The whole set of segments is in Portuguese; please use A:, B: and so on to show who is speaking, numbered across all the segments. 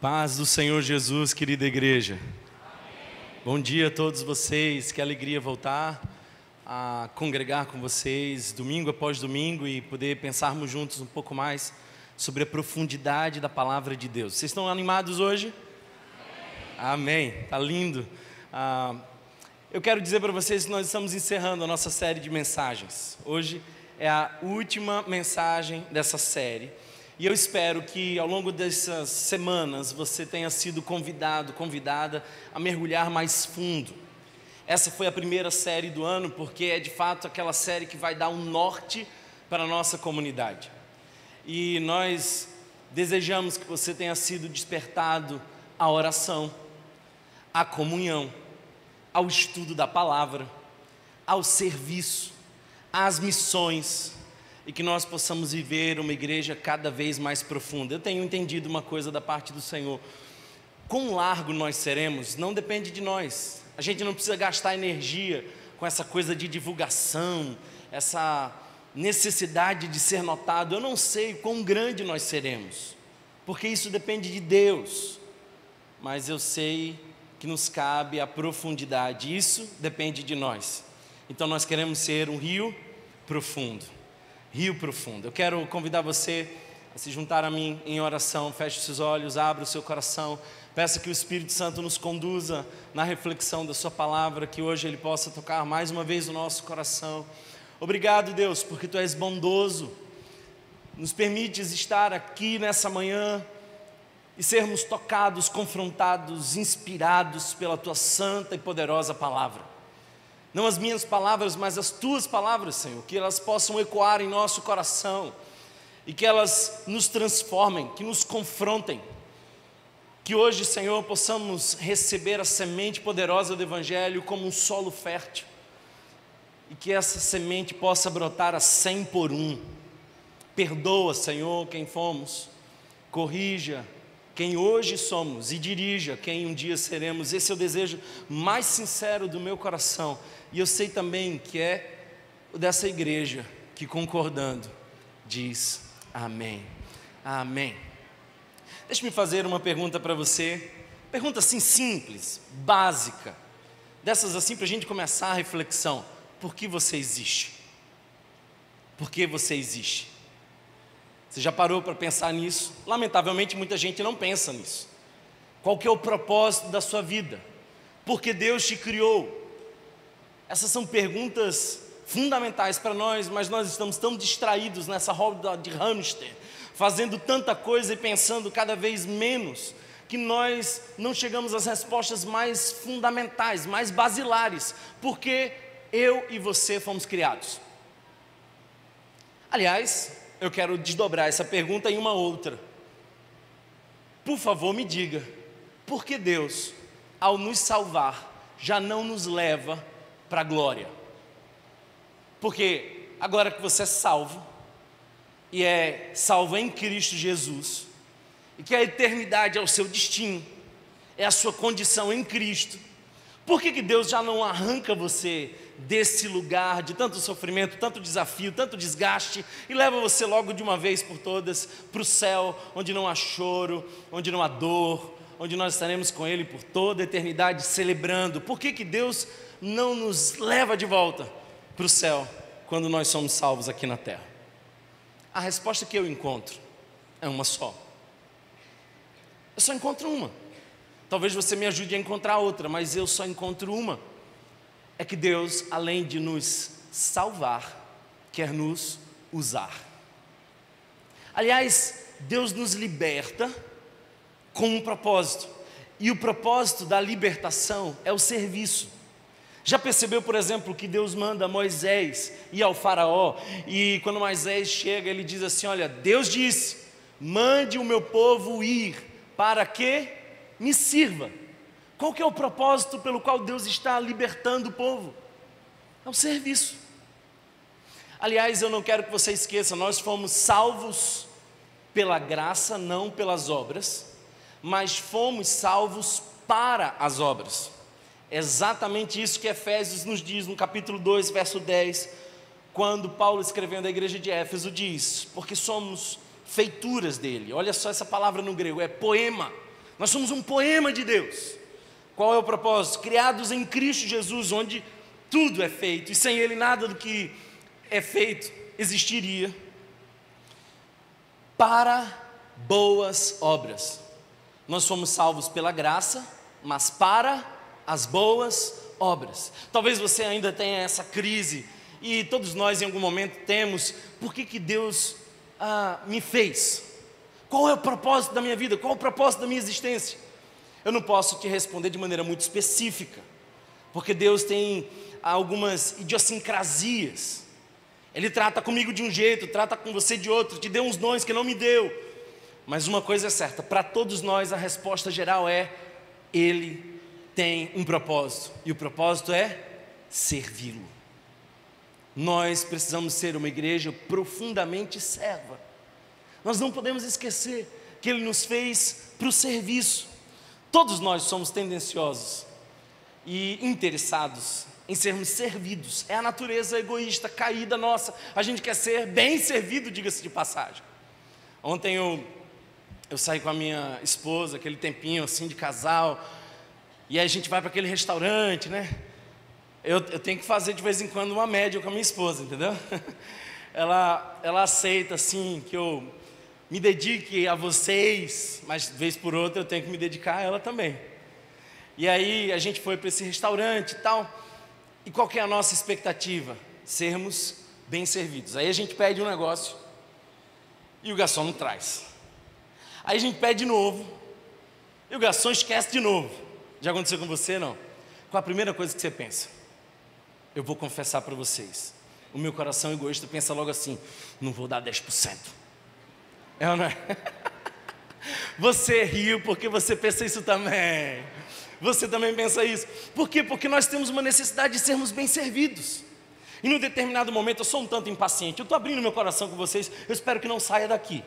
A: Paz do Senhor Jesus, querida igreja. Bom dia a todos vocês, que alegria voltar a congregar com vocês domingo após domingo e poder pensarmos juntos um pouco mais sobre a profundidade da palavra de Deus. Vocês estão animados hoje? Amém, tá lindo. Eu quero dizer para vocês que nós estamos encerrando a nossa série de mensagens. Hoje é a última mensagem dessa série. E eu espero que ao longo dessas semanas você tenha sido convidada a mergulhar mais fundo. Essa foi a primeira série do ano, porque é de fato aquela série que vai dar um norte para a nossa comunidade. E nós desejamos que você tenha sido despertado à oração, à comunhão, ao estudo da palavra, ao serviço, às missões, e que nós possamos viver uma igreja cada vez mais profunda. Eu tenho entendido uma coisa da parte do Senhor: quão largo nós seremos não depende de nós. A gente não precisa gastar energia com essa coisa de divulgação, essa necessidade de ser notado. Eu não sei quão grande nós seremos, porque isso depende de Deus, mas eu sei que nos cabe a profundidade, isso depende de nós. Então nós queremos ser um rio profundo. Rio profundo. Eu quero convidar você a se juntar a mim em oração. Feche os seus olhos, abra o seu coração. Peça que o Espírito Santo nos conduza na reflexão da sua palavra, que hoje Ele possa tocar mais uma vez o nosso coração. Obrigado, Deus, porque Tu és bondoso. Nos permites estar aqui nessa manhã e sermos tocados, confrontados, inspirados pela Tua santa e poderosa palavra. Não as minhas palavras, mas as Tuas palavras, Senhor, que elas possam ecoar em nosso coração e que elas nos transformem, que nos confrontem. Que hoje, Senhor, possamos receber a semente poderosa do Evangelho como um solo fértil e que essa semente possa brotar a 100 por 1. Perdoa, Senhor, quem fomos, corrija quem hoje somos e dirija quem um dia seremos. Esse é o desejo mais sincero do meu coração. E eu sei também que é o dessa igreja que, concordando, diz amém. Amém. Deixa-me fazer uma pergunta para você. Pergunta assim simples, básica. Dessas assim para a gente começar a reflexão. Por que você existe? Por que você existe? Você já parou para pensar nisso? Lamentavelmente muita gente não pensa nisso. Qual que é o propósito da sua vida? Por que Deus te criou? Essas são perguntas fundamentais para nós, mas nós estamos tão distraídos nessa roda de hamster, fazendo tanta coisa e pensando cada vez menos, que nós não chegamos às respostas mais fundamentais, mais basilares. Por que eu e você fomos criados? Aliás, eu quero desdobrar essa pergunta em uma outra. Por favor, me diga, por que Deus, ao nos salvar, já não nos leva para a glória? Porque agora que você é salvo, e é salvo em Cristo Jesus, e que a eternidade é o seu destino, é a sua condição em Cristo, por que Deus já não arranca você desse lugar de tanto sofrimento, tanto desafio, tanto desgaste, e leva você logo de uma vez por todas para o céu, onde não há choro, onde não há dor, onde nós estaremos com Ele por toda a eternidade celebrando? Por que Deus não nos leva de volta para o céu quando nós somos salvos aqui na terra? A resposta que eu encontro é uma só. Eu só encontro uma. Talvez você me ajude a encontrar outra, mas eu só encontro uma. É que Deus, além de nos salvar, quer nos usar. Aliás, Deus nos liberta com um propósito. E o propósito da libertação é o serviço. Já percebeu, por exemplo, que Deus manda Moisés ir ao faraó, e quando Moisés chega, ele diz assim: olha, Deus disse, mande o meu povo ir, para que me sirva. Qual que é o propósito pelo qual Deus está libertando o povo? É o serviço. Aliás, eu não quero que você esqueça, nós fomos salvos pela graça, não pelas obras, mas fomos salvos para as obras. É exatamente isso que Efésios nos diz no capítulo 2, verso 10, quando Paulo, escrevendo à igreja de Éfeso, diz: porque somos feituras dele. Olha só essa palavra no grego, é poema. Nós somos um poema de Deus. Qual é o propósito? Criados em Cristo Jesus, onde tudo é feito, e sem Ele nada do que é feito existiria, para boas obras. Nós somos salvos pela graça, mas para as boas obras. Talvez você ainda tenha essa crise, e todos nós em algum momento temos. Por que Deus me fez? Qual é o propósito da minha vida? Qual é o propósito da minha existência? Eu não posso te responder de maneira muito específica, porque Deus tem algumas idiosincrasias. Ele trata comigo de um jeito, trata com você de outro, te deu uns dons que não me deu. Mas uma coisa é certa, para todos nós a resposta geral é: Ele tem um propósito, e o propósito é servi-lo. Nós precisamos ser uma igreja profundamente serva. Nós não podemos esquecer que Ele nos fez para o serviço. Todos nós somos tendenciosos e interessados em sermos servidos. É a natureza egoísta, caída nossa. A gente quer ser bem servido, diga-se de passagem. Ontem eu saí com a minha esposa, aquele tempinho assim de casal, e aí a gente vai para aquele restaurante, né? Eu tenho que fazer de vez em quando uma média com a minha esposa, entendeu? Ela aceita assim que eu me dedique a vocês, mas de vez por outra eu tenho que me dedicar a ela também. E aí a gente foi para esse restaurante e tal, e qual que é a nossa expectativa? Sermos bem servidos. Aí a gente pede um negócio e o garçom não traz. Aí a gente pede de novo e o garçom esquece de novo. Já aconteceu com você, não? Qual a primeira coisa que você pensa? Eu vou confessar para vocês, o meu coração egoísta pensa logo assim: não vou dar 10%. É ou não é? Você riu porque você pensa isso também. Você também pensa isso. Por quê? Porque nós temos uma necessidade de sermos bem servidos. E num determinado momento eu sou um tanto impaciente. Eu estou abrindo meu coração com vocês. Eu espero que não saia daqui,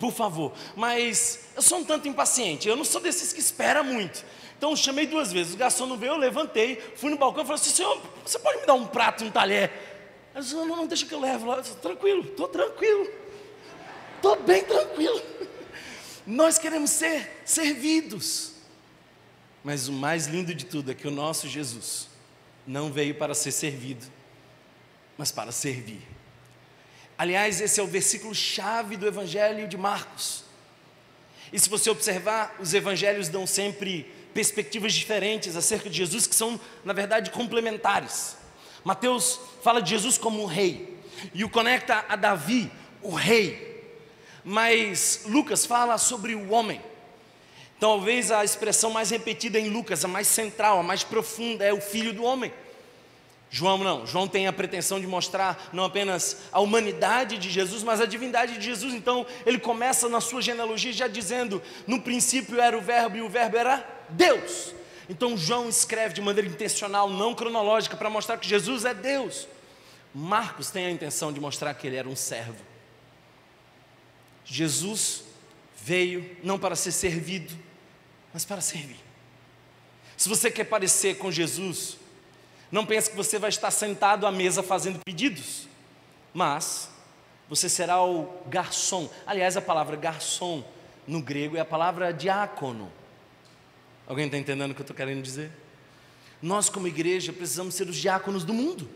A: por favor. Mas eu sou um tanto impaciente. Eu não sou desses que espera muito. Então eu chamei 2 vezes. O garçom não veio, eu levantei, fui no balcão e falei assim: senhor, você pode me dar um prato e um talher? Ele disse: não, deixa que eu levo lá. Eu disse: tranquilo, estou tranquilo. Estou bem tranquilo. Nós queremos ser servidos. Mas o mais lindo de tudo é que o nosso Jesus não veio para ser servido, mas para servir. Aliás, esse é o versículo chave do Evangelho de Marcos. E se você observar, os evangelhos dão sempre perspectivas diferentes acerca de Jesus, que são, na verdade, complementares. Mateus fala de Jesus como um rei e o conecta a Davi, o rei. Mas Lucas fala sobre o homem. Talvez a expressão mais repetida em Lucas, a mais central, a mais profunda, é o filho do homem. João não. João tem a pretensão de mostrar não apenas a humanidade de Jesus, mas a divindade de Jesus. Então ele começa na sua genealogia já dizendo: no princípio era o verbo e o verbo era Deus. Então João escreve de maneira intencional, não cronológica, para mostrar que Jesus é Deus. Marcos tem a intenção de mostrar que ele era um servo. Jesus veio não para ser servido, mas para servir. Se você quer parecer com Jesus, não pense que você vai estar sentado à mesa fazendo pedidos, mas você será o garçom. Aliás, a palavra garçom no grego é a palavra diácono. Alguém está entendendo o que eu estou querendo dizer? Nós como igreja precisamos ser os diáconos do mundo.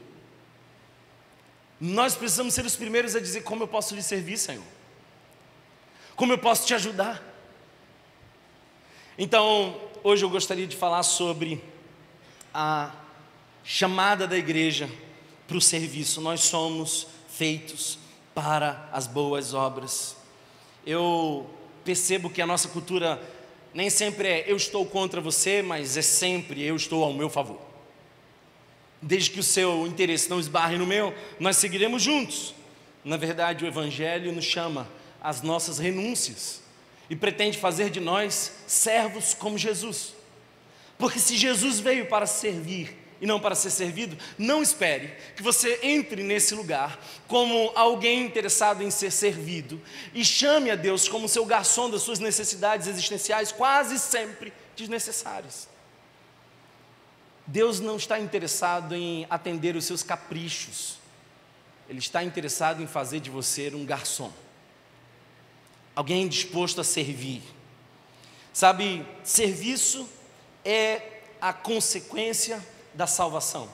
A: Nós precisamos ser os primeiros a dizer: como eu posso lhe servir, Senhor? Como eu posso te ajudar? Então, hoje eu gostaria de falar sobre a chamada da igreja para o serviço. Nós somos feitos para as boas obras. Eu percebo que a nossa cultura nem sempre é: eu estou contra você, mas é sempre: eu estou ao meu favor. Desde que o seu interesse não esbarre no meu, nós seguiremos juntos. Na verdade, o Evangelho nos chama às nossas renúncias e pretende fazer de nós servos como Jesus. Porque se Jesus veio para servir e não para ser servido, não espere que você entre nesse lugar como alguém interessado em ser servido e chame a Deus como seu garçom das suas necessidades existenciais, quase sempre desnecessárias. Deus não está interessado em atender os seus caprichos. Ele está interessado em fazer de você um garçom, alguém disposto a servir. Sabe, serviço é a consequência da salvação.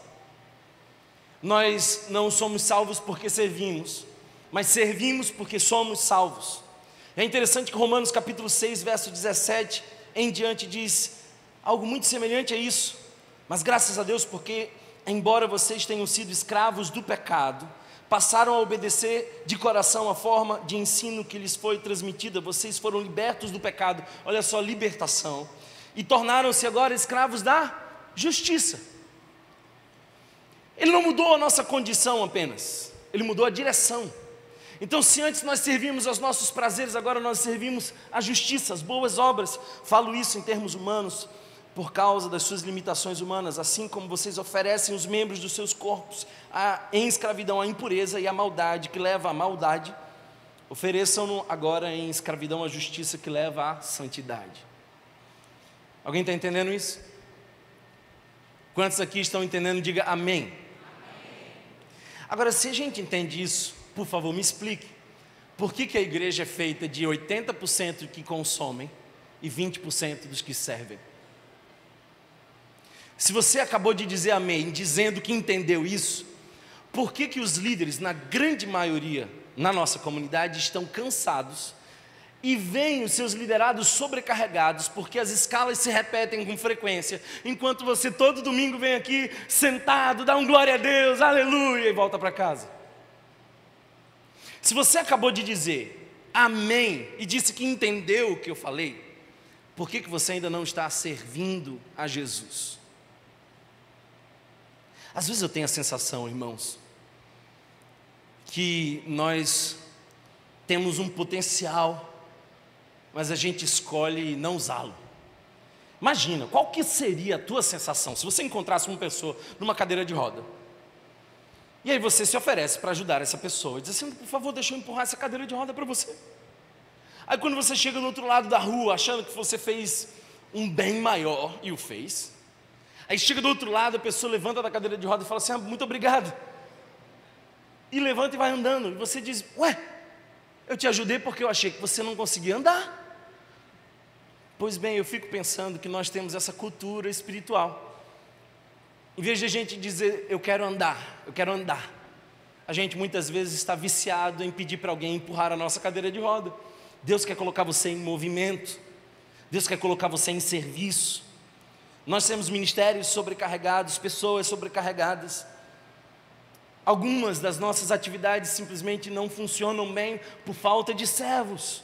A: Nós não somos salvos porque servimos, mas servimos porque somos salvos. É interessante que Romanos capítulo 6, verso 17 em diante diz algo muito semelhante a isso. Mas graças a Deus, porque embora vocês tenham sido escravos do pecado, passaram a obedecer de coração a forma de ensino que lhes foi transmitida. Vocês foram libertos do pecado, olha só, libertação, e tornaram-se agora escravos da justiça. Ele não mudou a nossa condição apenas, ele mudou a direção. Então, se antes nós servíamos aos nossos prazeres, agora nós servimos à justiça, às boas obras. Falo isso em termos humanos, por causa das suas limitações humanas. Assim como vocês oferecem os membros dos seus corpos em escravidão à impureza e à maldade, que leva à maldade, ofereçam-no agora em escravidão à justiça, que leva à santidade. Alguém está entendendo isso? Quantos aqui estão entendendo? Diga amém. Agora, se a gente entende isso, por favor, me explique, por que a igreja é feita de 80% que consomem e 20% dos que servem? Se você acabou de dizer amém, dizendo que entendeu isso, por que os líderes, na grande maioria, na nossa comunidade, estão cansados e veem os seus liderados sobrecarregados, porque as escalas se repetem com frequência, enquanto você todo domingo vem aqui sentado, dá um glória a Deus, aleluia, e volta para casa? Se você acabou de dizer amém e disse que entendeu o que eu falei, por que você ainda não está servindo a Jesus? Às vezes eu tenho a sensação, irmãos, que nós temos um potencial, mas a gente escolhe não usá-lo. Imagina, qual que seria a tua sensação se você encontrasse uma pessoa numa cadeira de roda, e aí você se oferece para ajudar essa pessoa, e diz assim, por favor, deixa eu empurrar essa cadeira de roda para você. Aí quando você chega do outro lado da rua, achando que você fez um bem maior, e o fez, aí chega do outro lado, a pessoa levanta da cadeira de roda e fala assim, muito obrigado, e levanta e vai andando, e você diz, ué, eu te ajudei porque eu achei que você não conseguia andar. Pois bem, eu fico pensando que nós temos essa cultura espiritual. Em vez de a gente dizer, eu quero andar, a gente muitas vezes está viciado em pedir para alguém empurrar a nossa cadeira de roda. Deus quer colocar você em movimento, Deus quer colocar você em serviço. Nós temos ministérios sobrecarregados, pessoas sobrecarregadas. Algumas das nossas atividades simplesmente não funcionam bem por falta de servos.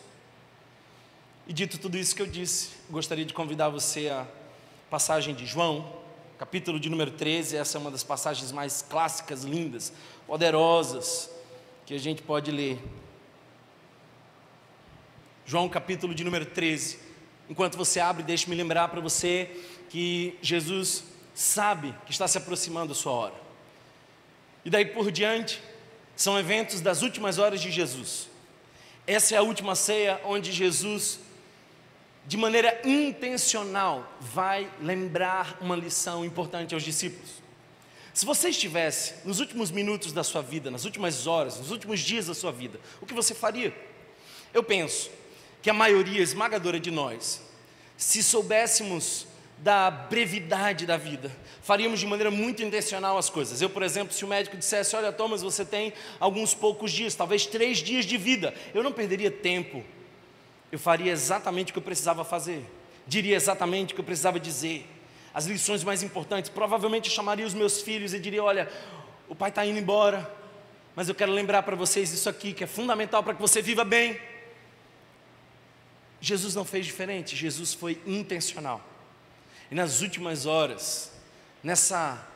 A: E dito tudo isso que eu disse, gostaria de convidar você à passagem de João, capítulo de número 13, essa é uma das passagens mais clássicas, lindas, poderosas, que a gente pode ler. João capítulo de número 13, enquanto você abre, deixe-me lembrar para você que Jesus sabe que está se aproximando a sua hora. E daí por diante, são eventos das últimas horas de Jesus. Essa é a última ceia onde Jesus, de maneira intencional, vai lembrar uma lição importante aos discípulos. Se você estivesse nos últimos minutos da sua vida, nas últimas horas, nos últimos dias da sua vida, o que você faria? Eu penso que a maioria esmagadora de nós, se soubéssemos da brevidade da vida, faríamos de maneira muito intencional as coisas. Eu, por exemplo, se o médico dissesse, olha Thomas, você tem alguns poucos dias, talvez 3 dias de vida, eu não perderia tempo, eu faria exatamente o que eu precisava fazer, diria exatamente o que eu precisava dizer, as lições mais importantes. Provavelmente eu chamaria os meus filhos e diria, olha, o pai está indo embora, mas eu quero lembrar para vocês isso aqui, que é fundamental para que você viva bem. Jesus não fez diferente, Jesus foi intencional. E nas últimas horas, nessa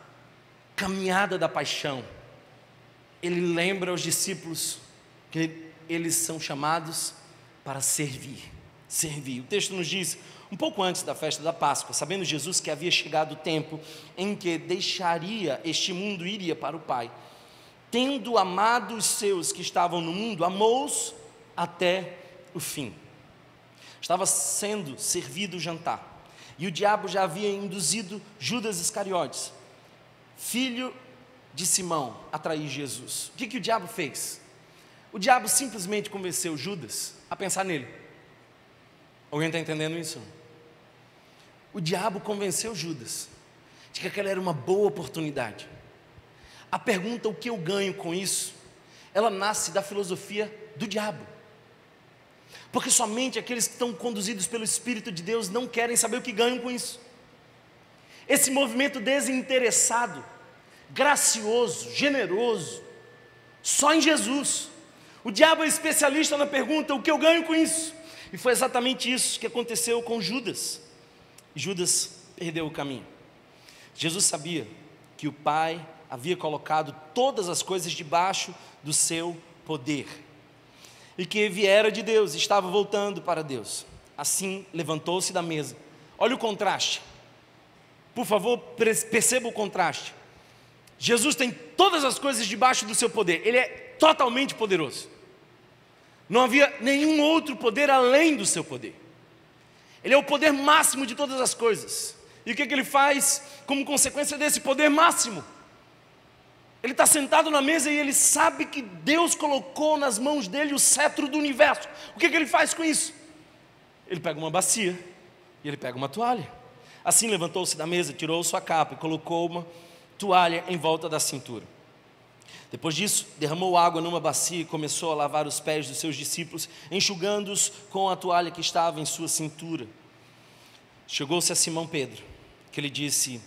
A: caminhada da paixão, Ele lembra aos discípulos que eles são chamados para servir. O texto nos diz, um pouco antes da festa da Páscoa, sabendo Jesus que havia chegado o tempo em que deixaria este mundo e iria para o Pai, tendo amado os seus que estavam no mundo, amou-os até o fim. Estava sendo servido o jantar, e o diabo já havia induzido Judas Iscariotes, filho de Simão, a trair Jesus. O que o diabo fez? O diabo simplesmente convenceu Judas a pensar nele. Alguém está entendendo isso? o diabo convenceu Judas de que aquela era uma boa oportunidade. A pergunta, o que eu ganho com isso, ela nasce da filosofia do diabo. Porque somente aqueles que estão conduzidos pelo Espírito de Deus não querem saber o que ganham com isso. Esse movimento desinteressado, gracioso, generoso, só em Jesus. O diabo é especialista na pergunta, o que eu ganho com isso? E foi exatamente isso que aconteceu com Judas. Judas perdeu o caminho. Jesus sabia que o Pai havia colocado todas as coisas debaixo do seu poder, e que viera de Deus, estava voltando para Deus. Assim, levantou-se da mesa. Olha o contraste. Por favor, perceba o contraste. Jesus tem todas as coisas debaixo do seu poder. Ele é totalmente poderoso. Não havia nenhum outro poder além do seu poder. Ele é o poder máximo de todas as coisas. E o que ele faz como consequência desse poder máximo? Ele está sentado na mesa e ele sabe que Deus colocou nas mãos dele o cetro do universo. O que ele faz com isso? Ele pega uma bacia e ele pega uma toalha. Assim levantou-se da mesa, tirou sua capa e colocou uma toalha em volta da cintura. Depois disso, derramou água numa bacia e começou a lavar os pés dos seus discípulos, enxugando-os com a toalha que estava em sua cintura. Chegou-se a Simão Pedro, que lhe disse: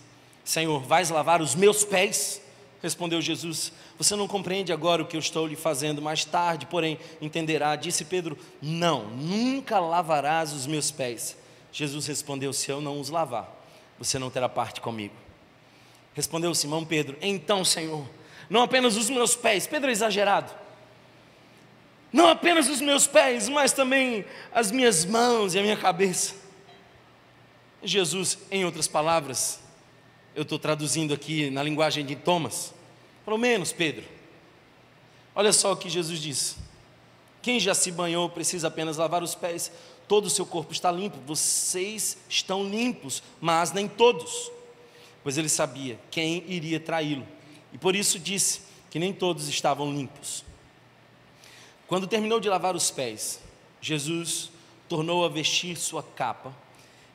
A: Senhor, vais lavar os meus pés? Respondeu Jesus: você não compreende agora o que eu estou lhe fazendo, mais tarde, porém, entenderá. Disse Pedro: não, nunca lavarás os meus pés. Jesus respondeu: se eu não os lavar, você não terá parte comigo. Respondeu Simão Pedro: então, Senhor, não apenas os meus pés. Pedro é exagerado. Não apenas os meus pés, mas também as minhas mãos e a minha cabeça. Jesus, em outras palavras, eu estou traduzindo aqui na linguagem de Thomas, pelo menos Pedro, olha só o que Jesus disse: quem já se banhou precisa apenas lavar os pés, todo o seu corpo está limpo. Vocês estão limpos, mas nem todos. Pois ele sabia quem iria traí-lo, e por isso disse que nem todos estavam limpos. Quando terminou de lavar os pés, Jesus tornou a vestir sua capa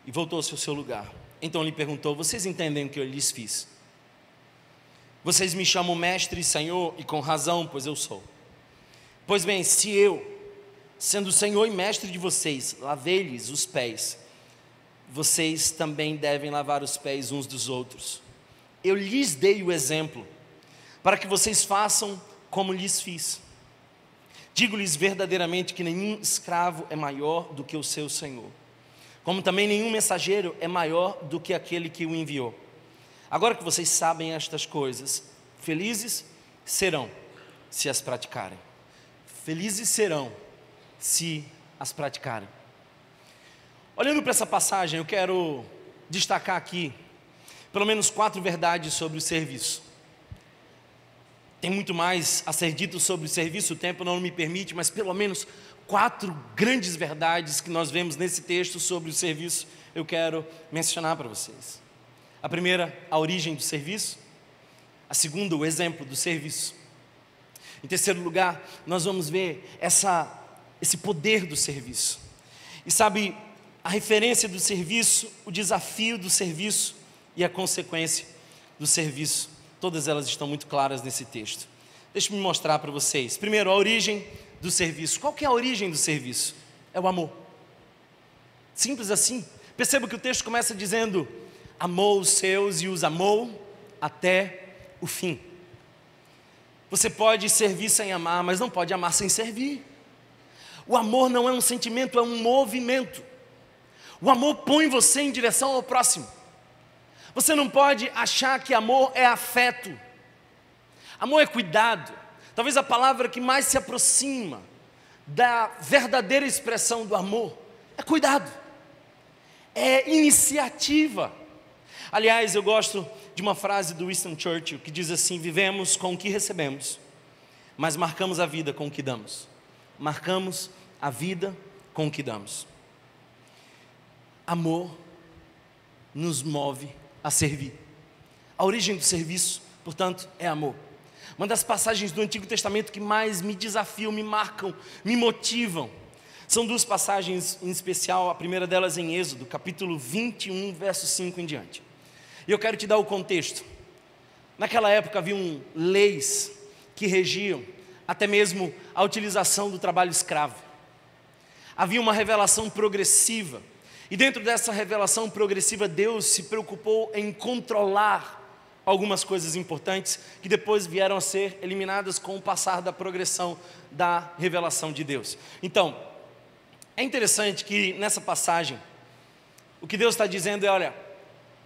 A: e voltou-se ao seu lugar. Então lhe perguntou: vocês entendem o que eu lhes fiz? Vocês me chamam mestre e senhor, e com razão, pois eu sou. Pois bem, se eu, sendo senhor e mestre de vocês, lavei-lhes os pés, vocês também devem lavar os pés uns dos outros. Eu lhes dei o exemplo, para que vocês façam como lhes fiz. Digo-lhes verdadeiramente que nenhum escravo é maior do que o seu senhor, como também nenhum mensageiro é maior do que aquele que o enviou. Agora que vocês sabem estas coisas, felizes serão se as praticarem. Felizes serão se as praticarem. Olhando para essa passagem, eu quero destacar aqui pelo menos 4 verdades sobre o serviço. Tem muito mais a ser dito sobre o serviço, o tempo não me permite, mas pelo menos 4 grandes verdades que nós vemos nesse texto sobre o serviço, eu quero mencionar para vocês. A primeira, a origem do serviço. A segunda, o exemplo do serviço. Em terceiro lugar, nós vamos ver esse poder do serviço. E sabe, a referência do serviço, o desafio do serviço e a consequência do serviço. Todas elas estão muito claras nesse texto. Deixa eu me mostrar para vocês. Primeiro, a origem do serviço. Qual que é a origem do serviço? É o amor. Simples assim. Perceba que o texto começa dizendo: amou os seus e os amou até o fim. Você pode servir sem amar, mas não pode amar sem servir. O amor não é um sentimento, é um movimento. O amor põe você em direção ao próximo. Você não pode achar que amor é afeto. Amor é cuidado. Talvez a palavra que mais se aproxima da verdadeira expressão do amor é cuidado, é iniciativa. Aliás, eu gosto de uma frase do Winston Churchill que diz assim: vivemos com o que recebemos, mas marcamos a vida com o que damos. Marcamos a vida com o que damos. Amor nos move a servir. A origem do serviço, portanto, é amor. Uma das passagens do Antigo Testamento que mais me desafiam, me marcam, me motivam. São duas passagens em especial, a primeira delas em Êxodo, capítulo 21, verso 5 em diante. E eu quero te dar o contexto. Naquela época haviam leis que regiam até mesmo a utilização do trabalho escravo. Havia uma revelação progressiva, e dentro dessa revelação progressiva, Deus se preocupou em controlar algumas coisas importantes que depois vieram a ser eliminadas com o passar da progressão da revelação de Deus. Então, é interessante que nessa passagem, o que Deus está dizendo é: olha,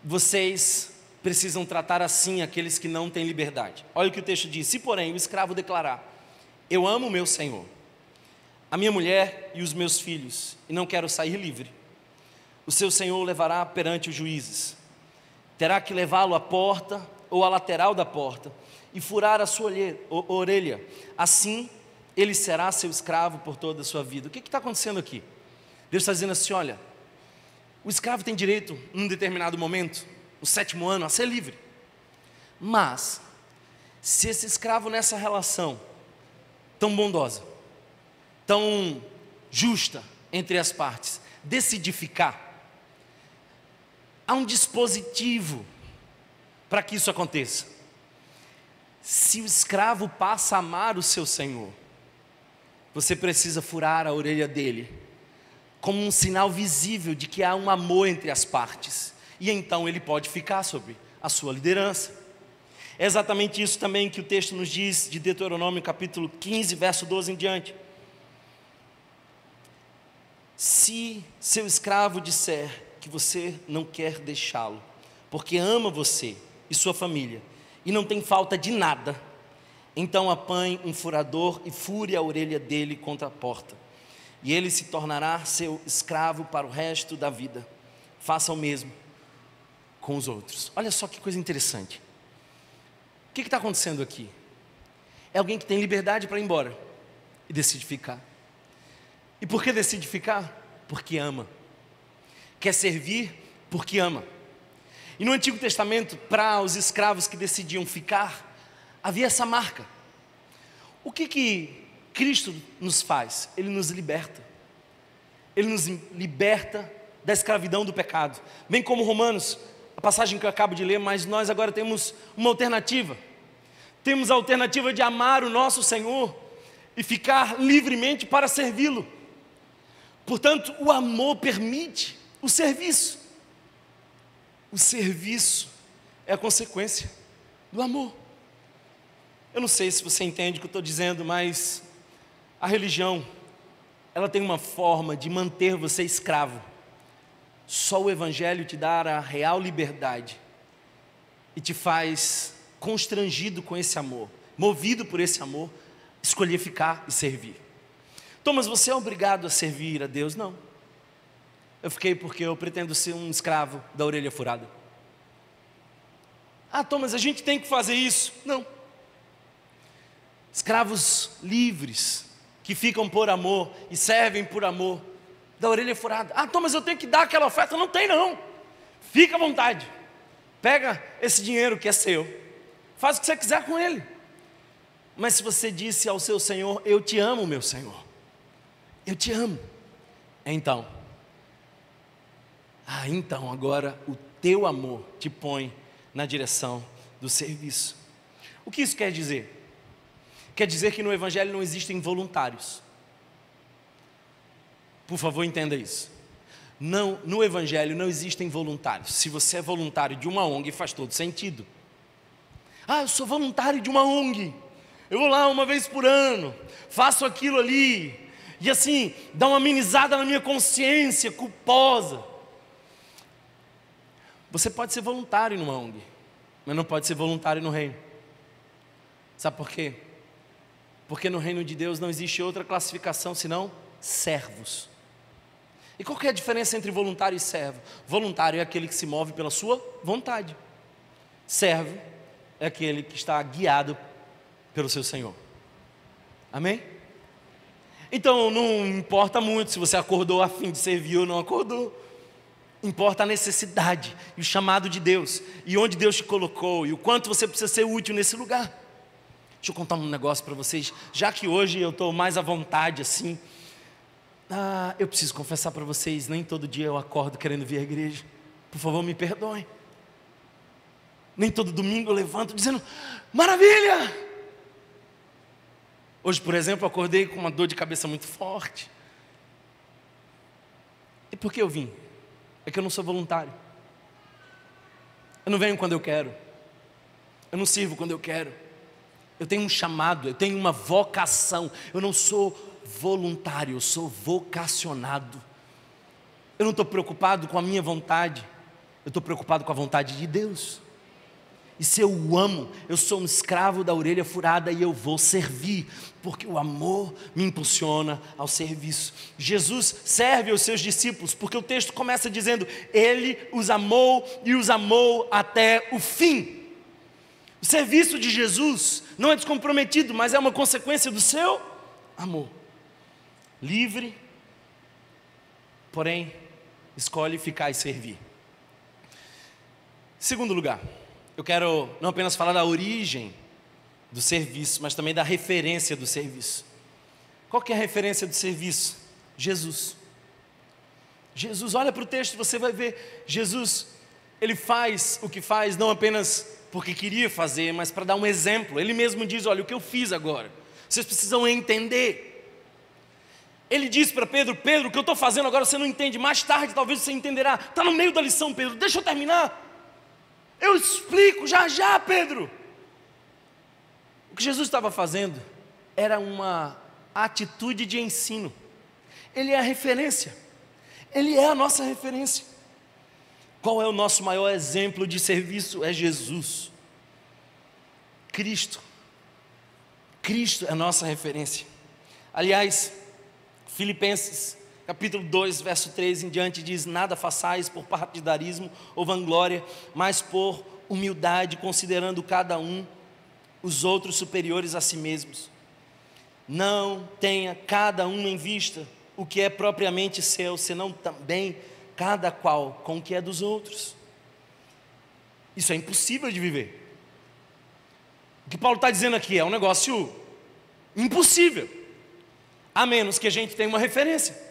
A: vocês precisam tratar assim aqueles que não têm liberdade. Olha o que o texto diz: se porém o escravo declarar, eu amo o meu senhor, a minha mulher e os meus filhos, e não quero sair livre, o seu senhor o levará perante os juízes, terá que levá-lo à porta ou à lateral da porta e furar a sua orelha, assim ele será seu escravo por toda a sua vida. O que está acontecendo aqui? Deus está dizendo assim: olha, o escravo tem direito, num determinado momento, no 7º ano, a ser livre. Mas, se esse escravo nessa relação tão bondosa, tão justa entre as partes, decidir ficar, há um dispositivo para que isso aconteça. Se o escravo passa a amar o seu senhor, você precisa furar a orelha dele, como um sinal visível de que há um amor entre as partes, e então ele pode ficar sob a sua liderança. É exatamente isso também que o texto nos diz de Deuteronômio capítulo 15, verso 12 em diante. Se seu escravo disser que você não quer deixá-lo, porque ama você e sua família, e não tem falta de nada, então apanhe um furador e fure a orelha dele contra a porta, e ele se tornará seu escravo para o resto da vida. Faça o mesmo com os outros. Olha só que coisa interessante. O que está acontecendo aqui? É alguém que tem liberdade para ir embora e decide ficar. E por que decide ficar? Porque ama. Quer servir porque ama. E no Antigo Testamento, para os escravos que decidiam ficar, havia essa marca. O que Cristo nos faz? Ele nos liberta. Ele nos liberta da escravidão do pecado. Bem como Romanos, a passagem que eu acabo de ler, mas nós agora temos uma alternativa. Temos a alternativa de amar o nosso Senhor e ficar livremente para servi-lo. Portanto, o amor permite o serviço. O serviço é a consequência do amor. Eu não sei se você entende o que eu estou dizendo, mas a religião, ela tem uma forma de manter você escravo. Só o Evangelho te dá a real liberdade e te faz constrangido com esse amor, movido por esse amor, escolher ficar e servir. Thomas, você é obrigado a servir a Deus? Não. Eu fiquei porque eu pretendo ser um escravo da orelha furada. Ah, Thomas, a gente tem que fazer isso? Não. Escravos livres, que ficam por amor e servem por amor, da orelha furada. Ah, Thomas, eu tenho que dar aquela oferta? Não tem não. Fica à vontade. Pega esse dinheiro que é seu, faz o que você quiser com ele. Mas se você disse ao seu Senhor: eu te amo, meu Senhor, eu te amo, então agora o teu amor te põe na direção do serviço. O que isso quer dizer? Quer dizer que no Evangelho não existem voluntários. Por favor, entenda isso. Não, no Evangelho não existem voluntários. Se você é voluntário de uma ONG, faz todo sentido. Ah, eu sou voluntário de uma ONG, eu vou lá uma vez por ano, faço aquilo ali, e assim, dá uma amenizada na minha consciência culposa. Você pode ser voluntário numa ONG, mas não pode ser voluntário no reino. Sabe por quê? Porque no reino de Deus não existe outra classificação senão servos. E qual que é a diferença entre voluntário e servo? Voluntário é aquele que se move pela sua vontade. Servo é aquele que está guiado pelo seu Senhor. Amém? Então não importa muito se você acordou a fim de servir ou não acordou. Importa a necessidade e o chamado de Deus, e onde Deus te colocou, e o quanto você precisa ser útil nesse lugar. Deixa eu contar um negócio para vocês, já que hoje eu estou mais à vontade assim. Eu preciso confessar para vocês, nem todo dia eu acordo querendo vir à igreja. Por favor, me perdoem. Nem todo domingo eu levanto dizendo, maravilha! Hoje, por exemplo, eu acordei com uma dor de cabeça muito forte. E por que eu vim? É que eu não sou voluntário. Eu não venho quando eu quero. Eu não sirvo quando eu quero. Eu tenho um chamado, eu tenho uma vocação. Eu não sou voluntário, eu sou vocacionado. Eu não estou preocupado com a minha vontade. Eu estou preocupado com a vontade de Deus. E se eu o amo, eu sou um escravo da orelha furada e eu vou servir, porque o amor me impulsiona ao serviço. Jesus serve aos seus discípulos, porque o texto começa dizendo, Ele os amou e os amou até o fim. O serviço de Jesus não é descomprometido, mas é uma consequência do seu amor. Livre, porém, escolhe ficar e servir. Segundo lugar, eu quero não apenas falar da origem do serviço, mas também da referência do serviço. Qual que é a referência do serviço? Jesus. Jesus, olha para o texto, você vai ver, Jesus, Ele faz o que faz não apenas porque queria fazer, mas para dar um exemplo. Ele mesmo diz, olha, o que eu fiz agora, vocês precisam entender. Ele diz para Pedro, Pedro, o que eu estou fazendo agora você não entende, mais tarde talvez você entenderá. Está no meio da lição, Pedro, deixa eu terminar. Eu explico já, Pedro. O que Jesus estava fazendo era uma atitude de ensino. Ele é a referência. Ele é a nossa referência. Qual é o nosso maior exemplo de serviço? É Jesus. Cristo. Cristo é a nossa referência. Aliás, Filipenses capítulo 2, verso 3 em diante diz, nada façais por partidarismo ou vanglória, mas por humildade, considerando cada um os outros superiores a si mesmos. Não tenha cada um em vista o que é propriamente seu, senão também cada qual com o que é dos outros. Isso é impossível de viver. O que Paulo está dizendo aqui é um negócio impossível, a menos que a gente tenha uma referência.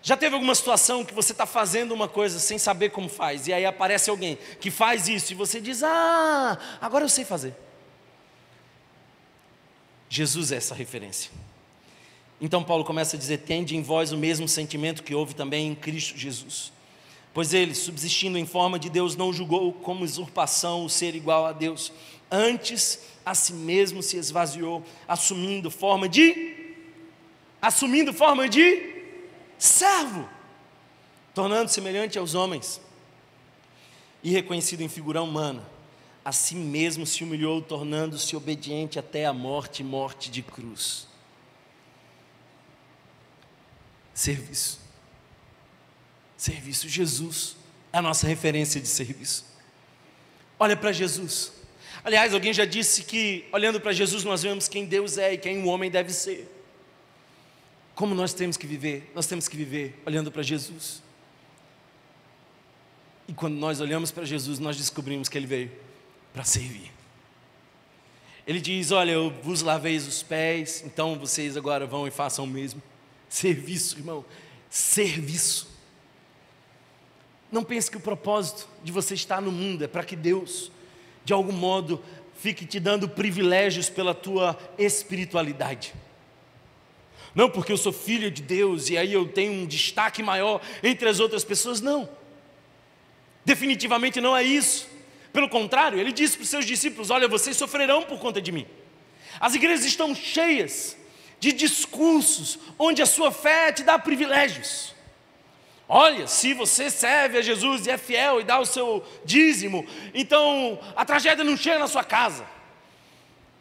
A: Já teve alguma situação que você está fazendo uma coisa sem saber como faz, e aí aparece alguém que faz isso, e você diz, agora eu sei fazer. Jesus é essa referência. Então Paulo começa a dizer, tende em vós o mesmo sentimento que houve também em Cristo Jesus. Pois ele, subsistindo em forma de Deus, não julgou como usurpação o ser igual a Deus. Antes, a si mesmo se esvaziou, assumindo forma de servo, tornando-se semelhante aos homens, e reconhecido em figura humana, a si mesmo se humilhou, tornando-se obediente até a morte, morte de cruz. Serviço. Jesus é a nossa referência de serviço. Olha para Jesus. Aliás, alguém já disse que olhando para Jesus nós vemos quem Deus é e quem o homem deve ser. Como nós temos que viver? Nós temos que viver olhando para Jesus. E quando nós olhamos para Jesus, nós descobrimos que Ele veio para servir. Ele diz, olha, eu vos lavei os pés, então vocês agora vão e façam o mesmo. Serviço, irmão, serviço. Não pense que o propósito de você estar no mundo é para que Deus, de algum modo, fique te dando privilégios pela tua espiritualidade. Não porque eu sou filho de Deus e aí eu tenho um destaque maior entre as outras pessoas, não. Definitivamente não é isso. Pelo contrário, ele disse para os seus discípulos, olha, vocês sofrerão por conta de mim. As igrejas estão cheias de discursos onde a sua fé te dá privilégios. Olha, se você serve a Jesus e é fiel e dá o seu dízimo, então a tragédia não chega na sua casa.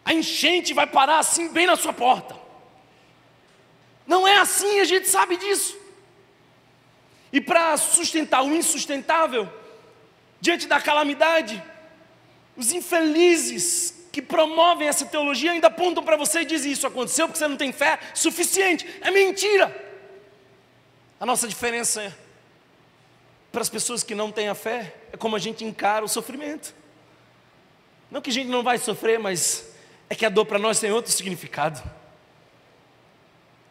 A: A enchente vai parar assim bem na sua porta. Não é assim, a gente sabe disso. E para sustentar o insustentável, diante da calamidade, os infelizes que promovem essa teologia ainda apontam para você e dizem, isso aconteceu porque você não tem fé suficiente. É mentira. A nossa diferença é, para as pessoas que não têm a fé, é como a gente encara o sofrimento. Não que a gente não vai sofrer, mas é que a dor para nós tem outro significado.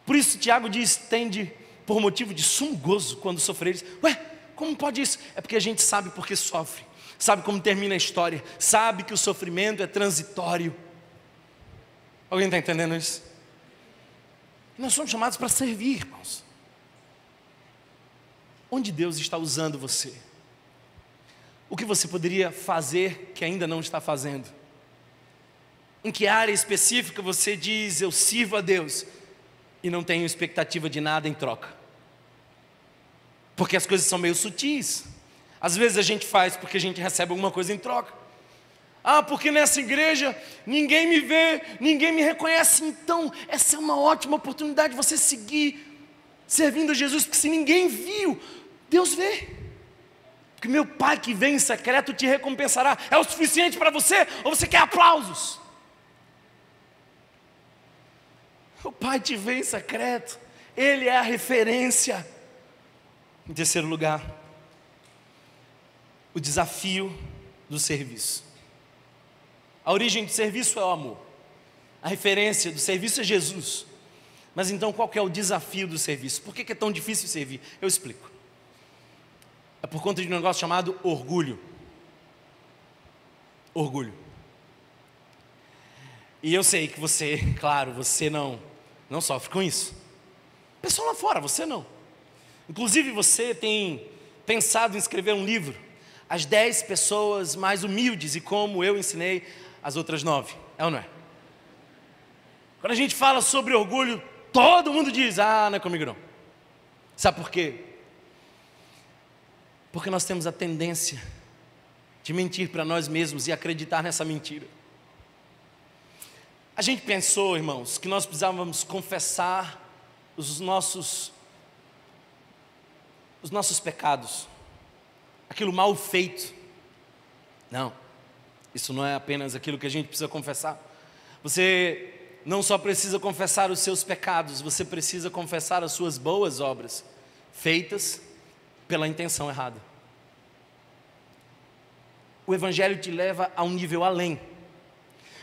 A: Por isso Tiago diz, tende por motivo de sumo gozo quando sofreres. Ué, como pode isso? É porque a gente sabe porque sofre, sabe como termina a história, sabe que o sofrimento é transitório. Alguém está entendendo isso? Nós somos chamados para servir, irmãos. Onde Deus está usando você? O que você poderia fazer que ainda não está fazendo? Em que área específica você diz, eu sirvo a Deus e não tenho expectativa de nada em troca? Porque as coisas são meio sutis. Às vezes a gente faz porque a gente recebe alguma coisa em troca. Ah, porque nessa igreja ninguém me vê, ninguém me reconhece. Então essa é uma ótima oportunidade de você seguir servindo a Jesus, porque se ninguém viu, Deus vê. Porque meu Pai que vem em secreto te recompensará. É o suficiente para você ou você quer aplausos? O Pai te vê em secreto, Ele é a referência. Em terceiro lugar, o desafio do serviço. A origem do serviço é o amor. A referência do serviço é Jesus. Mas então qual que é o desafio do serviço? Por que é tão difícil servir? Eu explico. É por conta de um negócio chamado orgulho. Orgulho. E eu sei que você, claro, você não sofre com isso. Pessoal lá fora, você não. Inclusive você tem pensado em escrever um livro, As 10 pessoas mais humildes e como eu ensinei as outras 9. É ou não é? Quando a gente fala sobre orgulho, todo mundo diz, não é comigo não. Sabe por quê? Porque nós temos a tendência de mentir para nós mesmos e acreditar nessa mentira. A gente pensou, irmãos, que nós precisávamos confessar os nossos pecados, aquilo mal feito. Não, isso não é apenas aquilo que a gente precisa confessar. Você não só precisa confessar os seus pecados, você precisa confessar as suas boas obras, feitas pela intenção errada. O Evangelho te leva a um nível além.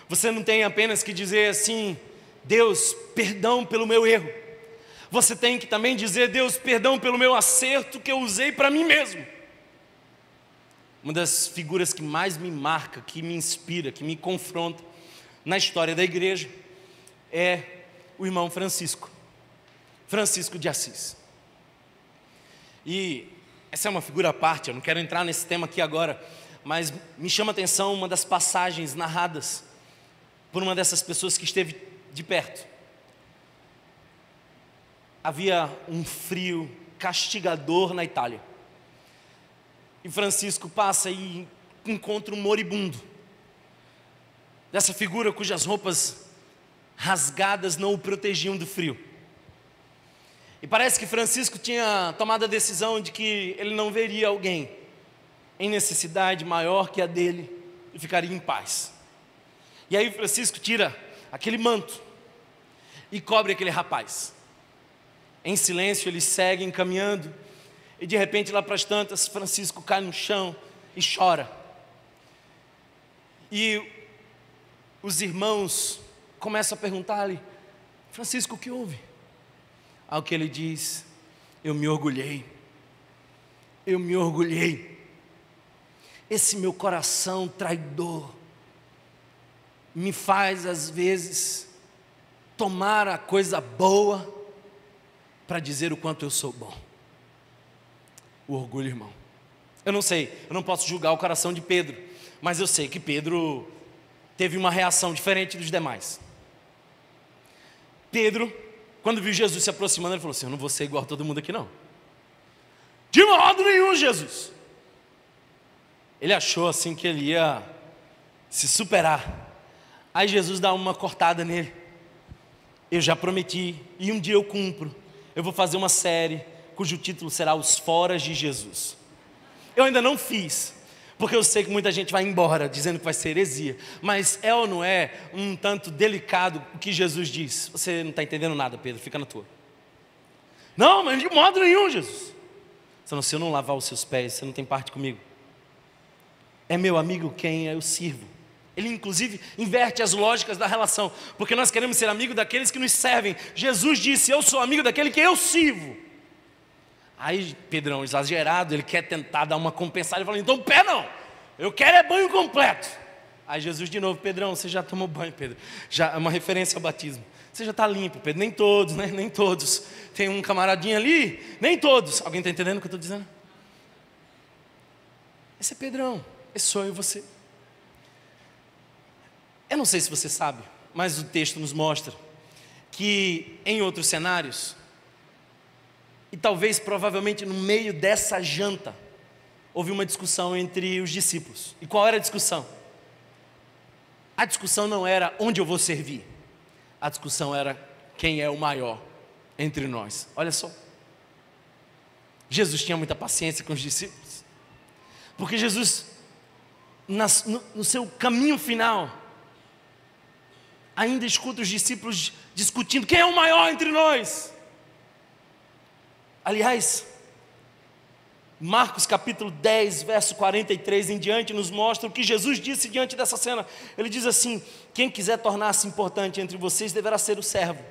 A: Você não tem apenas que dizer assim, Deus, perdão pelo meu erro. Você tem que também dizer, Deus, perdão pelo meu acerto que eu usei para mim mesmo. Uma das figuras que mais me marca, que me inspira, que me confronta na história da igreja é o irmão Francisco de Assis. E essa é uma figura à parte, eu não quero entrar nesse tema aqui agora, mas me chama a atenção uma das passagens narradas por uma dessas pessoas que esteve de perto. Havia um frio castigador na Itália. E Francisco passa e encontra um moribundo. Dessa figura cujas roupas rasgadas não o protegiam do frio. E parece que Francisco tinha tomado a decisão de que ele não veria alguém em necessidade maior que a dele e ficaria em paz. E aí Francisco tira aquele manto e cobre aquele rapaz. Em silêncio eles seguem caminhando e de repente lá para as tantas Francisco cai no chão e chora. E os irmãos começam a perguntar-lhe, Francisco, o que houve? Ao que ele diz, eu me orgulhei. Esse meu coração traidor me faz às vezes tomar a coisa boa para dizer o quanto eu sou bom. O orgulho, irmão. Eu não sei, eu não posso julgar o coração de Pedro, mas eu sei que Pedro teve uma reação diferente dos demais. Pedro, quando viu Jesus se aproximando, ele falou assim, eu não vou ser igual a todo mundo aqui não. De modo nenhum, Jesus. Ele achou assim que ele ia se superar. Aí Jesus dá uma cortada nele. Eu já prometi, e um dia eu cumpro. Eu vou fazer uma série cujo título será Os Foras de Jesus. Eu ainda não fiz, porque eu sei que muita gente vai embora dizendo que vai ser heresia. Mas é ou não é um tanto delicado o que Jesus diz? Você não está entendendo nada, Pedro, fica na tua. Não, mas de modo nenhum, Jesus. Senão, se eu não lavar os seus pés, você não tem parte comigo. É meu amigo quem eu sirvo. Ele inclusive inverte as lógicas da relação, porque nós queremos ser amigo daqueles que nos servem. Jesus disse, eu sou amigo daquele que eu sirvo. Aí Pedrão, exagerado, ele quer tentar dar uma compensada, ele fala, então pé não, eu quero é banho completo. Aí Jesus de novo, Pedrão, você já tomou banho, Pedro, já é uma referência ao batismo, você já está limpo, Pedro, nem todos, né? Nem todos, tem um camaradinho ali, nem todos, alguém está entendendo o que eu estou dizendo? Esse é Pedrão, esse sou eu e você. Eu não sei se você sabe, mas o texto nos mostra que em outros cenários, e talvez provavelmente no meio dessa janta, houve uma discussão entre os discípulos. E qual era a discussão? A discussão não era onde eu vou servir, a discussão era quem é o maior entre nós. Olha só, Jesus tinha muita paciência com os discípulos, porque Jesus, no seu caminho final, ainda escuta os discípulos discutindo quem é o maior entre nós. Aliás, Marcos capítulo 10, verso 43 em diante, nos mostra o que Jesus disse diante dessa cena. Ele diz assim: quem quiser tornar-se importante entre vocês deverá ser o servo,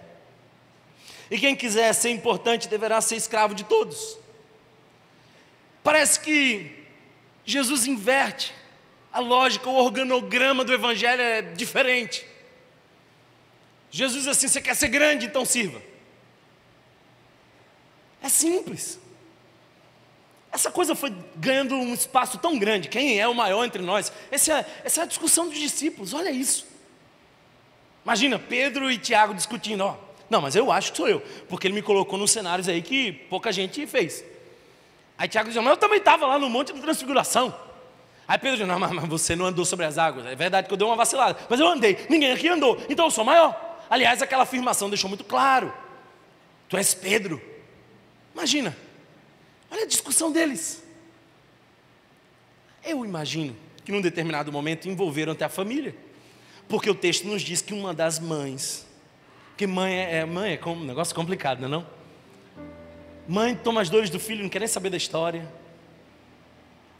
A: e quem quiser ser importante deverá ser escravo de todos. Parece que Jesus inverte a lógica, o organograma do evangelho é diferente. Jesus diz assim: você quer ser grande, então sirva. É simples. Essa coisa foi ganhando um espaço tão grande. Quem é o maior entre nós? Essa é a discussão dos discípulos, olha isso. Imagina, Pedro e Tiago discutindo, ó. Não, mas eu acho que sou eu, porque ele me colocou nos cenários aí que pouca gente fez. Aí Tiago diz, mas eu também estava lá no Monte da Transfiguração. Aí Pedro diz, não, mas você não andou sobre as águas. É verdade que eu dei uma vacilada, mas eu andei, ninguém aqui andou, então eu sou maior. Aliás, aquela afirmação deixou muito claro, tu és Pedro. Imagina, olha a discussão deles. Eu imagino que num determinado momento envolveram até a família, porque o texto nos diz que uma das mães, porque mãe é um negócio complicado, não é não? Mãe toma as dores do filho, não quer nem saber da história.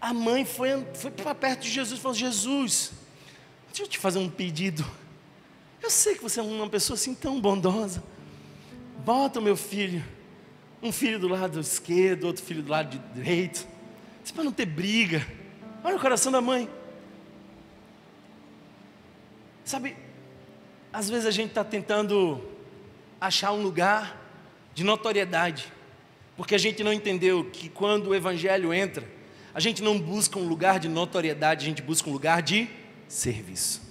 A: A mãe foi para perto de Jesus e falou, Jesus, deixa eu te fazer um pedido. Eu sei que você é uma pessoa assim tão bondosa. Bota o meu filho, um filho do lado esquerdo, outro filho do lado direito, para não ter briga. Olha o coração da mãe. Sabe, às vezes a gente está tentando achar um lugar de notoriedade, porque a gente não entendeu que quando o evangelho entra, a gente não busca um lugar de notoriedade, a gente busca um lugar de serviço.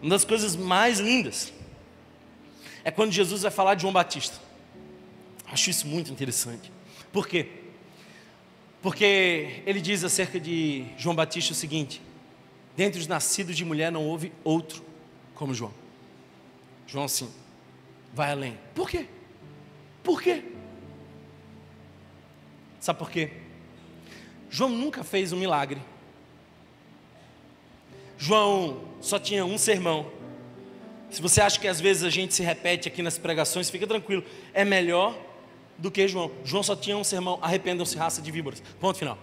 A: Uma das coisas mais lindas é quando Jesus vai falar de João Batista. Acho isso muito interessante. Por quê? Porque ele diz acerca de João Batista o seguinte: dentre os nascidos de mulher não houve outro como João. João sim, vai além. Por quê? Por quê? Sabe por quê? João nunca fez um milagre. João só tinha um sermão. Se você acha que às vezes a gente se repete aqui nas pregações, fica tranquilo, é melhor do que João. João só tinha um sermão: arrependam-se, raça de víboras. Ponto final.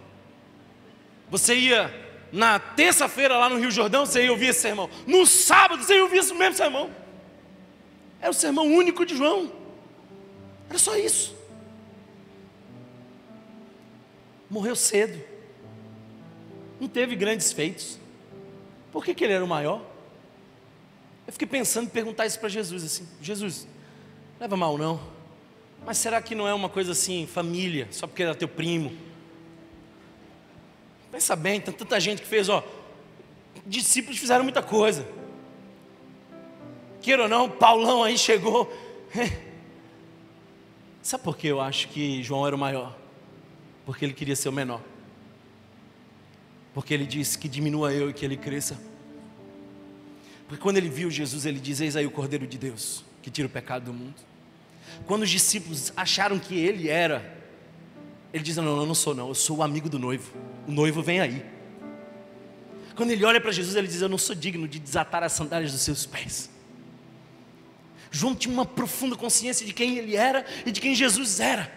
A: Você ia na terça-feira lá no Rio Jordão, você ia ouvir esse sermão. No sábado você ia ouvir esse mesmo sermão. Era o sermão único de João. Era só isso. Morreu cedo, não teve grandes feitos. Por que ele era o maior? Eu fiquei pensando em perguntar isso para Jesus assim: Jesus, leva mal não, mas será que não é uma coisa assim, família, só porque era teu primo? Pensa bem, tem tanta gente que fez, ó, discípulos fizeram muita coisa. Queira ou não, Paulão aí chegou. Sabe por que eu acho que João era o maior? Porque ele queria ser o menor. Porque ele disse que diminua eu e que ele cresça. Porque quando ele viu Jesus, ele diz: eis aí o Cordeiro de Deus, que tira o pecado do mundo. Quando os discípulos acharam que ele era, ele diz: não, eu não sou não, eu sou o amigo do noivo. O noivo vem aí. Quando ele olha para Jesus, ele diz: eu não sou digno de desatar as sandálias dos seus pés. João tinha uma profunda consciência de quem ele era e de quem Jesus era.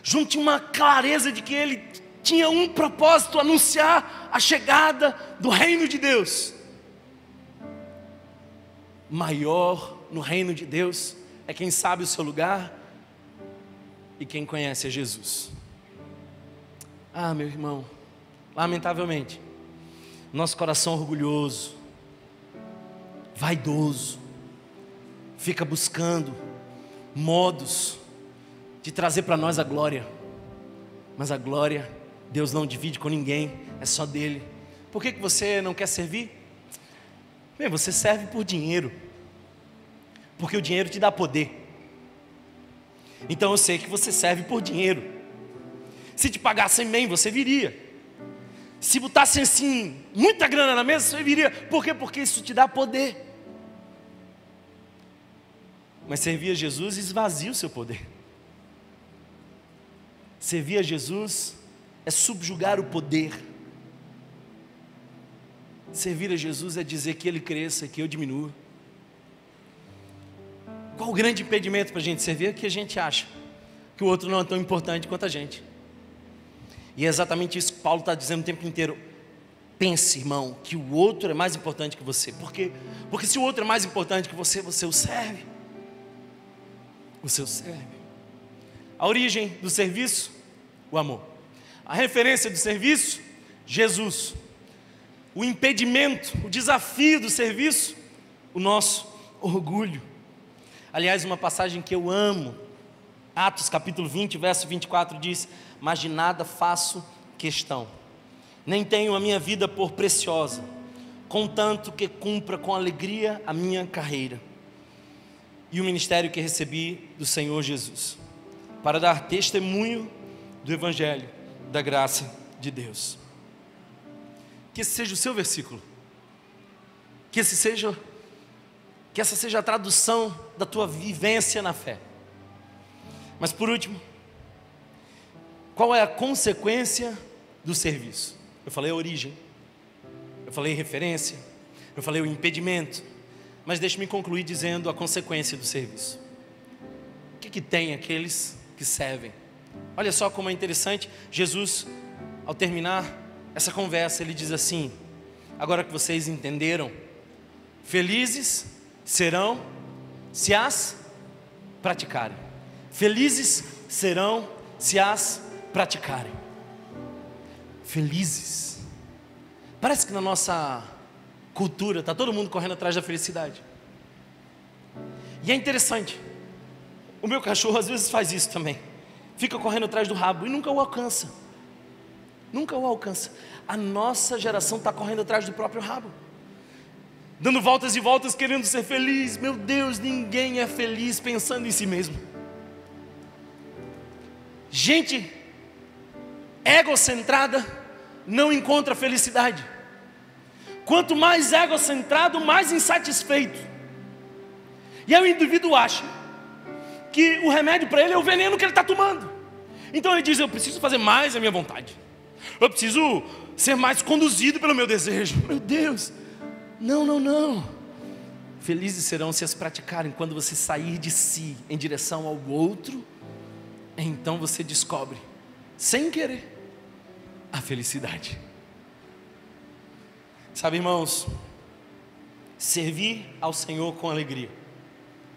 A: João tinha uma clareza de que ele tinha um propósito: anunciar a chegada do reino de Deus. Maior no reino de Deus é quem sabe o seu lugar e quem conhece a Jesus. Ah, meu irmão, lamentavelmente, nosso coração orgulhoso, vaidoso, fica buscando modos de trazer para nós a glória. Mas a glória, Deus não divide com ninguém, é só dele. Por que você não quer servir? Bem, você serve por dinheiro, porque o dinheiro te dá poder. Então eu sei que você serve por dinheiro. Se te pagassem bem, você viria. Se botassem assim, muita grana na mesa, você viria. Por quê? Porque isso te dá poder. Mas servir a Jesus esvazia o seu poder. Servir a Jesus é subjugar o poder. Servir a Jesus é dizer que Ele cresça, que eu diminua. Qual o grande impedimento para a gente servir? É que a gente acha que o outro não é tão importante quanto a gente. E é exatamente isso que Paulo está dizendo o tempo inteiro. Pense, irmão, que o outro é mais importante que você. Por quê? Porque se o outro é mais importante que você, você o serve. Você o serve. A origem do serviço, o amor. A referência do serviço, Jesus. O impedimento, o desafio do serviço, o nosso orgulho. Aliás, uma passagem que eu amo, Atos capítulo 20, verso 24 diz: mas de nada faço questão, nem tenho a minha vida por preciosa, contanto que cumpra com alegria a minha carreira e o ministério que recebi do Senhor Jesus, para dar testemunho do Evangelho, da graça de Deus. Que esse seja o seu versículo, que essa seja a tradução da tua vivência na fé. Mas por último, qual é a consequência do serviço? Eu falei a origem, eu falei referência, eu falei o impedimento, mas deixe-me concluir dizendo a consequência do serviço. O que tem aqueles que servem? Olha só como é interessante. Jesus, ao terminar essa conversa, ele diz assim: agora que vocês entenderam, felizes serão se as praticarem. Felizes serão se as praticarem. Felizes. Parece que na nossa cultura está todo mundo correndo atrás da felicidade. E é interessante, o meu cachorro às vezes faz isso também. Fica correndo atrás do rabo e nunca o alcança. Nunca o alcança. A nossa geração está correndo atrás do próprio rabo, dando voltas e voltas querendo ser feliz. Meu Deus, ninguém é feliz pensando em si mesmo. Gente egocentrada não encontra felicidade. Quanto mais egocentrado, mais insatisfeito. E aí o indivíduo acha que o remédio para ele é o veneno que ele está tomando. Então ele diz: eu preciso fazer mais a minha vontade, eu preciso ser mais conduzido pelo meu desejo. Meu Deus, não. Felizes serão se as praticarem. Quando você sair de si em direção ao outro, então você descobre, sem querer, a felicidade. Sabe, irmãos, servir ao Senhor com alegria,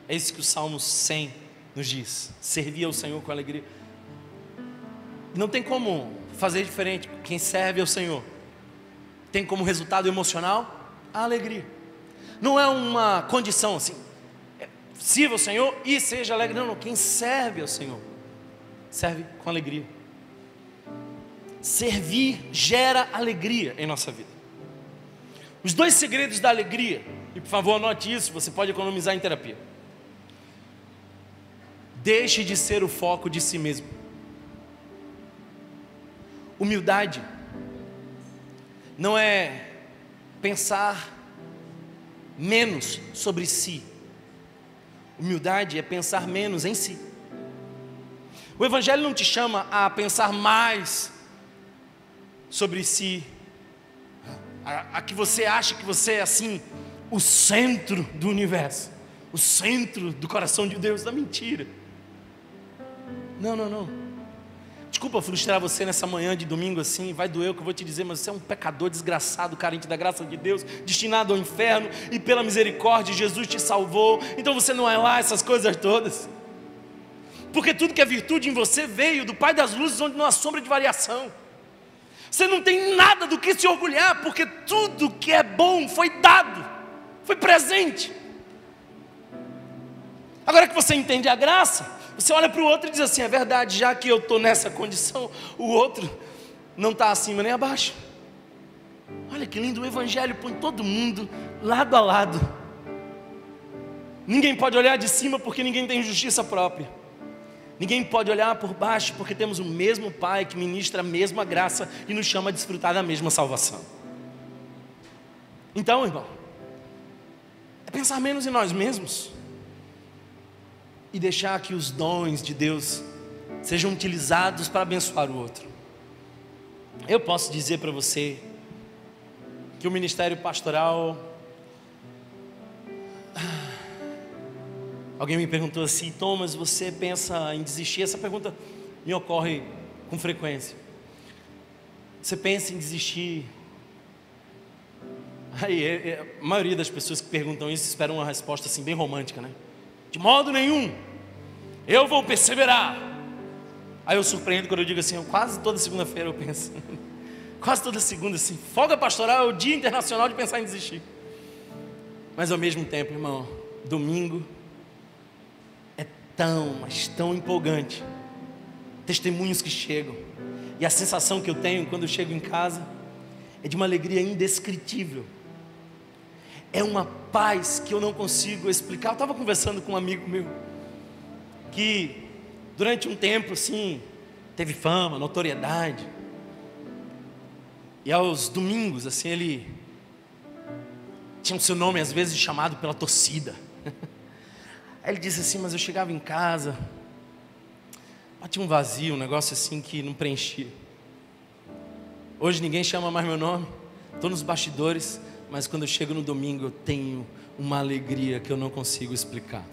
A: é isso que o Salmo 100 nos diz. Servir ao Senhor com alegria. Não tem como fazer diferente. Quem serve ao Senhor tem como resultado emocional a alegria. Não é uma condição assim: sirva ao Senhor e seja alegre. Não, quem serve ao Senhor serve com alegria. Servir gera alegria em nossa vida. Os dois segredos da alegria, e por favor anote isso, você pode economizar em terapia. Deixe de ser o foco de si mesmo. Humildade não é pensar menos sobre si. Humildade é pensar menos em si. O Evangelho não te chama a pensar mais sobre si, a que você acha que você é assim, o centro do universo, o centro do coração de Deus. Da mentira. Não. Desculpa frustrar você nessa manhã de domingo assim, vai doer o que eu vou te dizer, mas você é um pecador desgraçado, carente da graça de Deus, destinado ao inferno, e pela misericórdia Jesus te salvou. Então você não é lá essas coisas todas. Porque tudo que é virtude em você veio do Pai das luzes, onde não há sombra de variação. Você não tem nada do que se orgulhar, porque tudo que é bom foi dado, foi presente. Agora que você entende a graça, você olha para o outro e diz assim: é verdade, já que eu estou nessa condição, o outro não está acima nem abaixo. Olha que lindo, o Evangelho põe todo mundo lado a lado. Ninguém pode olhar de cima porque ninguém tem justiça própria. Ninguém pode olhar por baixo porque temos o mesmo Pai que ministra a mesma graça e nos chama a desfrutar da mesma salvação. Então, irmão, é pensar menos em nós mesmos e deixar que os dons de Deus sejam utilizados para abençoar o outro. Eu posso dizer para você que o ministério pastoral... Alguém me perguntou assim: Thomas, você pensa em desistir? Essa pergunta me ocorre com frequência. Você pensa em desistir? Aí, a maioria das pessoas que perguntam isso esperam uma resposta assim bem romântica, né? De modo nenhum, eu vou perseverar. Aí eu surpreendo quando eu digo assim, quase toda segunda-feira eu penso. Quase toda segunda assim, folga pastoral é o dia internacional de pensar em desistir. Mas ao mesmo tempo, irmão, domingo mas tão empolgante. Testemunhos que chegam. E a sensação que eu tenho quando eu chego em casa é de uma alegria indescritível. É uma paz que eu não consigo explicar. Eu estava conversando com um amigo meu que durante um tempo assim teve fama, notoriedade. E aos domingos assim ele tinha o seu nome às vezes chamado pela torcida. Aí ele disse assim: mas eu chegava em casa, tinha um vazio, um negócio assim que não preenchia. Hoje ninguém chama mais meu nome, estou nos bastidores, mas quando eu chego no domingo eu tenho uma alegria que eu não consigo explicar.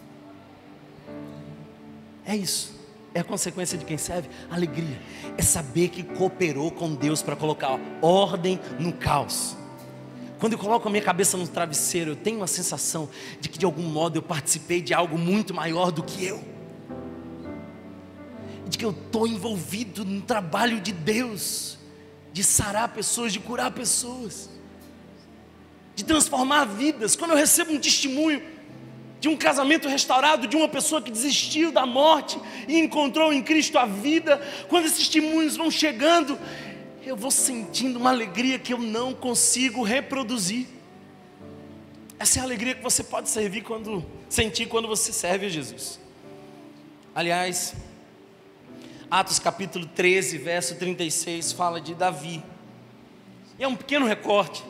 A: É isso, é a consequência de quem serve. Alegria é saber que cooperou com Deus para colocar ordem no caos. Quando eu coloco a minha cabeça no travesseiro, eu tenho uma sensação de que de algum modo eu participei de algo muito maior do que eu. De que eu estou envolvido no trabalho de Deus, de sarar pessoas, de curar pessoas, de transformar vidas. Quando eu recebo um testemunho de um casamento restaurado, de uma pessoa que desistiu da morte e encontrou em Cristo a vida, quando esses testemunhos vão chegando, eu vou sentindo uma alegria que eu não consigo reproduzir. Essa é a alegria que você pode sentir quando você serve a Jesus. Aliás, Atos capítulo 13, verso 36, fala de Davi. E é um pequeno recorte,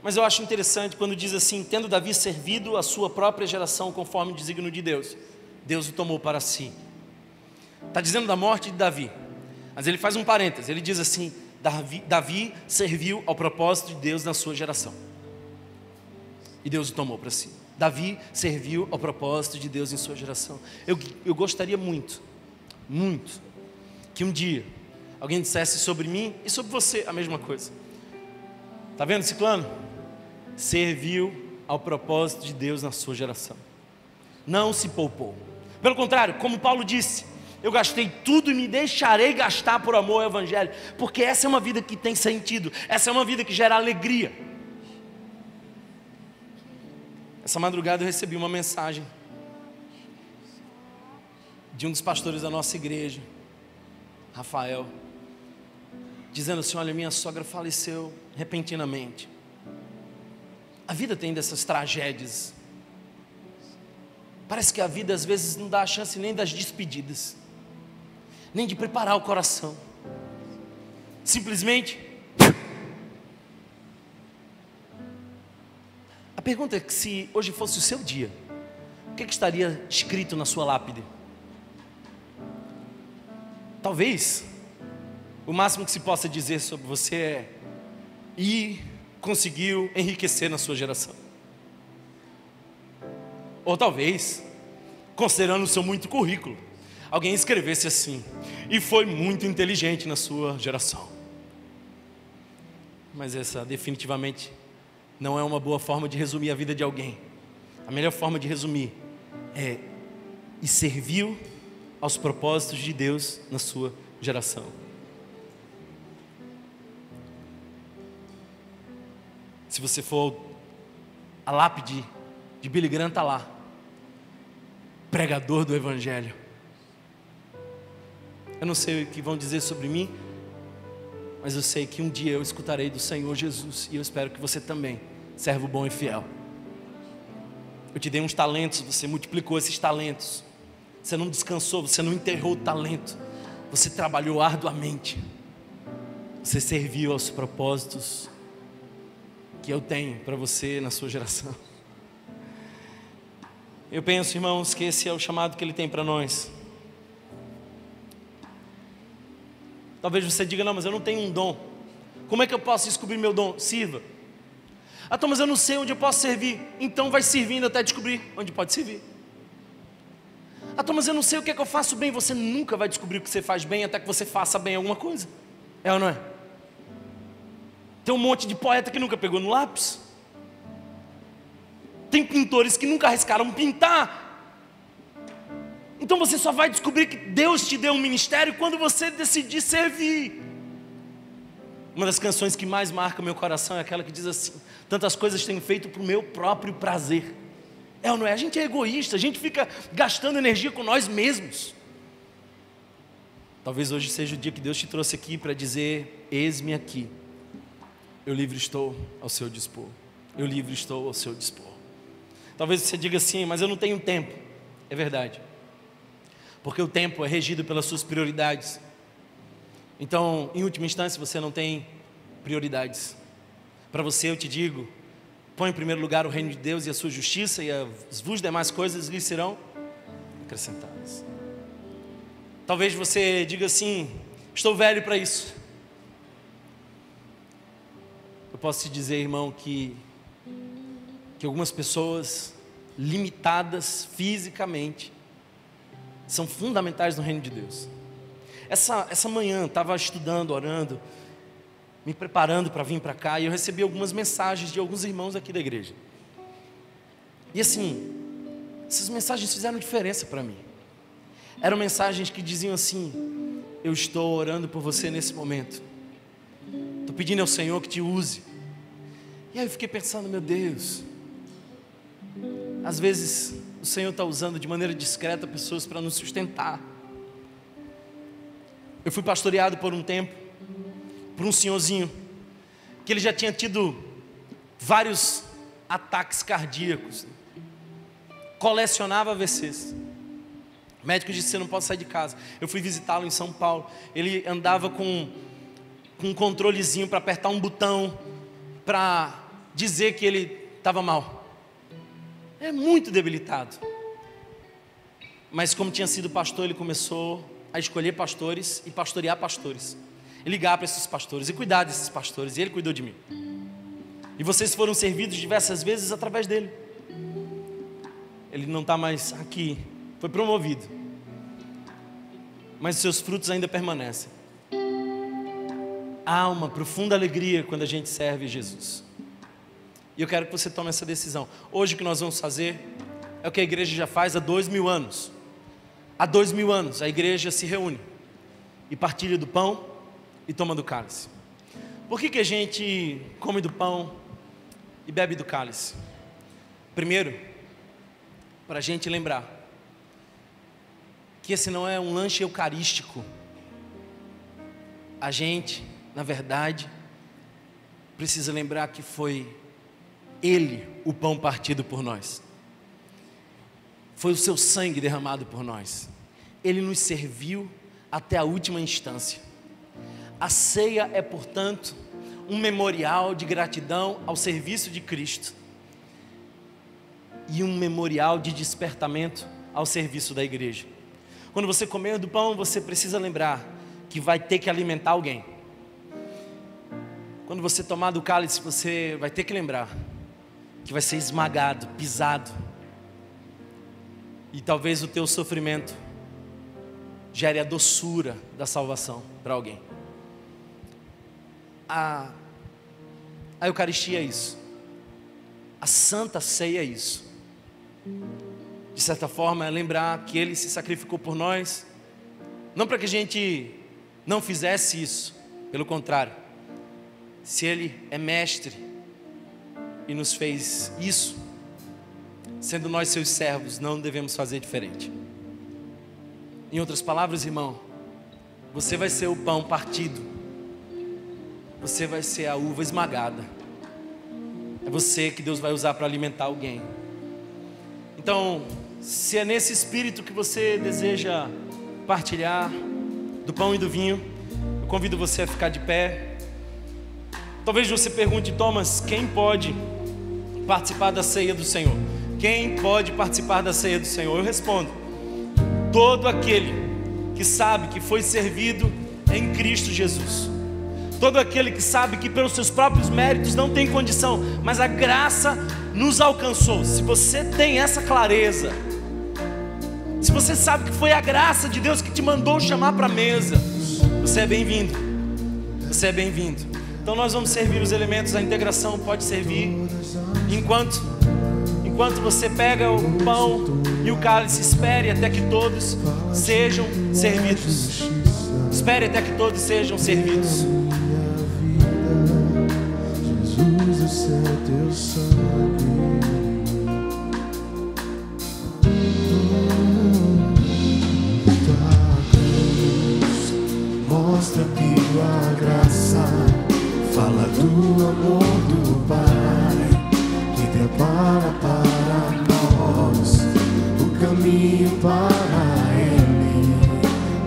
A: mas eu acho interessante quando diz assim: tendo Davi servido a sua própria geração conforme o desígnio de Deus, Deus o tomou para si. Está dizendo da morte de Davi. Mas ele faz um parêntese, ele diz assim: Davi serviu ao propósito de Deus na sua geração. E Deus o tomou para si. Davi serviu ao propósito de Deus em sua geração. Eu gostaria muito, que um dia alguém dissesse sobre mim e sobre você a mesma coisa. Está vendo, ciclano? Serviu ao propósito de Deus na sua geração. Não se poupou. Pelo contrário, como Paulo disse: eu gastei tudo e me deixarei gastar por amor ao Evangelho. Porque essa é uma vida que tem sentido. Essa é uma vida que gera alegria. Essa madrugada eu recebi uma mensagem de um dos pastores da nossa igreja, Rafael, dizendo assim: olha, minha sogra faleceu repentinamente. A vida tem dessas tragédias. Parece que a vida às vezes não dá a chance nem das despedidas, nem de preparar o coração. Simplesmente. A pergunta é que se hoje fosse o seu dia, o que estaria escrito na sua lápide? Talvez o máximo que se possa dizer sobre você é: e conseguiu enriquecer na sua geração. Ou talvez, considerando o seu muito currículo, alguém escrevesse assim: e foi muito inteligente na sua geração. Mas essa definitivamente não é uma boa forma de resumir a vida de alguém. A melhor forma de resumir é: e serviu aos propósitos de Deus na sua geração. Se você for a lápide de Billy Graham, está lá, pregador do Evangelho. Eu não sei o que vão dizer sobre mim, mas eu sei que um dia eu escutarei do Senhor Jesus, e eu espero que você também, servo bom e fiel. Eu te dei uns talentos, você multiplicou esses talentos, você não descansou, você não enterrou o talento, você trabalhou arduamente, você serviu aos propósitos que eu tenho para você na sua geração. Eu penso, irmãos, que esse é o chamado que Ele tem para nós. Talvez você diga, não, mas eu não tenho um dom. Como é que eu posso descobrir meu dom? Sirva. Ah, então, mas eu não sei onde eu posso servir. Então vai servindo até descobrir onde pode servir. Ah, então, mas eu não sei o que é que eu faço bem. Você nunca vai descobrir o que você faz bem até que você faça bem alguma coisa. É ou não é? Tem um monte de poeta que nunca pegou no lápis. Tem pintores que nunca arriscaram pintar. Então você só vai descobrir que Deus te deu um ministério quando você decidir servir. Uma das canções que mais marca meu coração é aquela que diz assim: tantas coisas tenho feito para o meu próprio prazer. É ou não é? A gente é egoísta, a gente fica gastando energia com nós mesmos. Talvez hoje seja o dia que Deus te trouxe aqui para dizer: eis-me aqui, eu livre estou ao seu dispor. Eu livre estou ao seu dispor. Talvez você diga assim, mas eu não tenho tempo. É verdade, porque o tempo é regido pelas suas prioridades. Então, em última instância, você não tem prioridades. Para você eu te digo, põe em primeiro lugar o reino de Deus e a sua justiça, e as demais coisas lhe serão acrescentadas. Talvez você diga assim, estou velho para isso. Eu posso te dizer, irmão, que algumas pessoas limitadas fisicamente são fundamentais no reino de Deus. Essa manhã estava estudando, orando, me preparando para vir para cá, e eu recebi algumas mensagens de alguns irmãos aqui da igreja. E assim, essas mensagens fizeram diferença para mim. Eram mensagens que diziam assim: eu estou orando por você nesse momento, estou pedindo ao Senhor que te use. E aí eu fiquei pensando, meu Deus, às vezes o Senhor está usando de maneira discreta pessoas para nos sustentar. Eu fui pastoreado por um tempo, por um senhorzinho, que ele já tinha tido vários ataques cardíacos, colecionava AVCs. O médico disse: você não pode sair de casa. Eu fui visitá-lo em São Paulo. Ele andava com um controlezinho para apertar um botão, para dizer que ele estava mal. É muito debilitado. Mas como tinha sido pastor, ele começou a escolher pastores e pastorear pastores, e ligar para esses pastores e cuidar desses pastores, e ele cuidou de mim. E vocês foram servidos diversas vezes através dele. Ele não está mais aqui, foi promovido, mas seus frutos ainda permanecem. Há uma profunda alegria quando a gente serve Jesus. E eu quero que você tome essa decisão. Hoje o que nós vamos fazer é o que a igreja já faz há 2000 anos. Há 2000 anos a igreja se reúne e partilha do pão e toma do cálice. Por que a gente come do pão e bebe do cálice? Primeiro, para a gente lembrar que esse não é um lanche eucarístico. A gente, na verdade, precisa lembrar que foi Ele, o pão partido por nós. Foi o seu sangue derramado por nós. Ele nos serviu até a última instância. A ceia é, portanto, um memorial de gratidão ao serviço de Cristo e um memorial de despertamento ao serviço da igreja. Quando você comer do pão, você precisa lembrar que vai ter que alimentar alguém. Quando você tomar do cálice, você vai ter que lembrar que vai ser esmagado, pisado. E talvez o teu sofrimento gere a doçura da salvação para alguém. A Eucaristia é isso. A Santa Ceia é isso. De certa forma é lembrar que Ele se sacrificou por nós Não para que a gente não fizesse isso, pelo contrário. Se Ele é mestre e nos fez isso, sendo nós seus servos, não devemos fazer diferente. Em outras palavras, irmão, você vai ser o pão partido, você vai ser a uva esmagada. É você que Deus vai usar para alimentar alguém. Então, se é nesse espírito que você deseja partilhar do pão e do vinho, eu convido você a ficar de pé. Talvez você pergunte: Thomas, quem pode participar da ceia do Senhor? Quem pode participar da ceia do Senhor? Eu respondo: todo aquele que sabe que foi servido em Cristo Jesus. Todo aquele que sabe que pelos seus próprios méritos não tem condição, mas a graça nos alcançou. Se você tem essa clareza, se você sabe que foi a graça de Deus que te mandou chamar para a mesa, você é bem-vindo. Você é bem-vindo. Então nós vamos servir os elementos. A integração pode servir enquanto você pega o pão e o cálice. Espere até que todos sejam servidos. Espere até que todos sejam servidos.
B: Jesus, esse é teu sangue. Tua cruz mostra tua graça, fala do amor do Pai, que prepara para nós o caminho para Ele,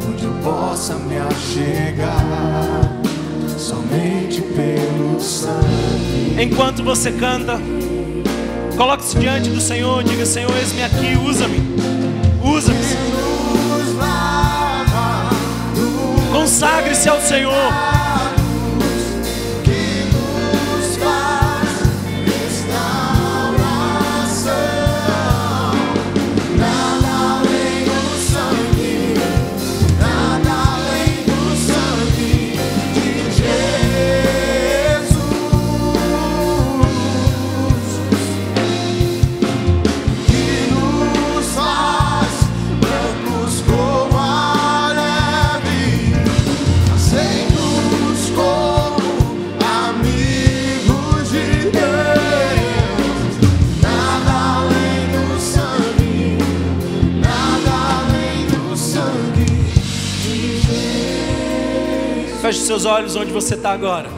B: onde eu possa me achegar somente pelo sangue.
A: Enquanto você canta, coloque-se diante do Senhor, diga: Senhor, eis-me aqui, usa-me, usa-me. Consagre-se ao Senhor. Feche seus olhos onde você está agora.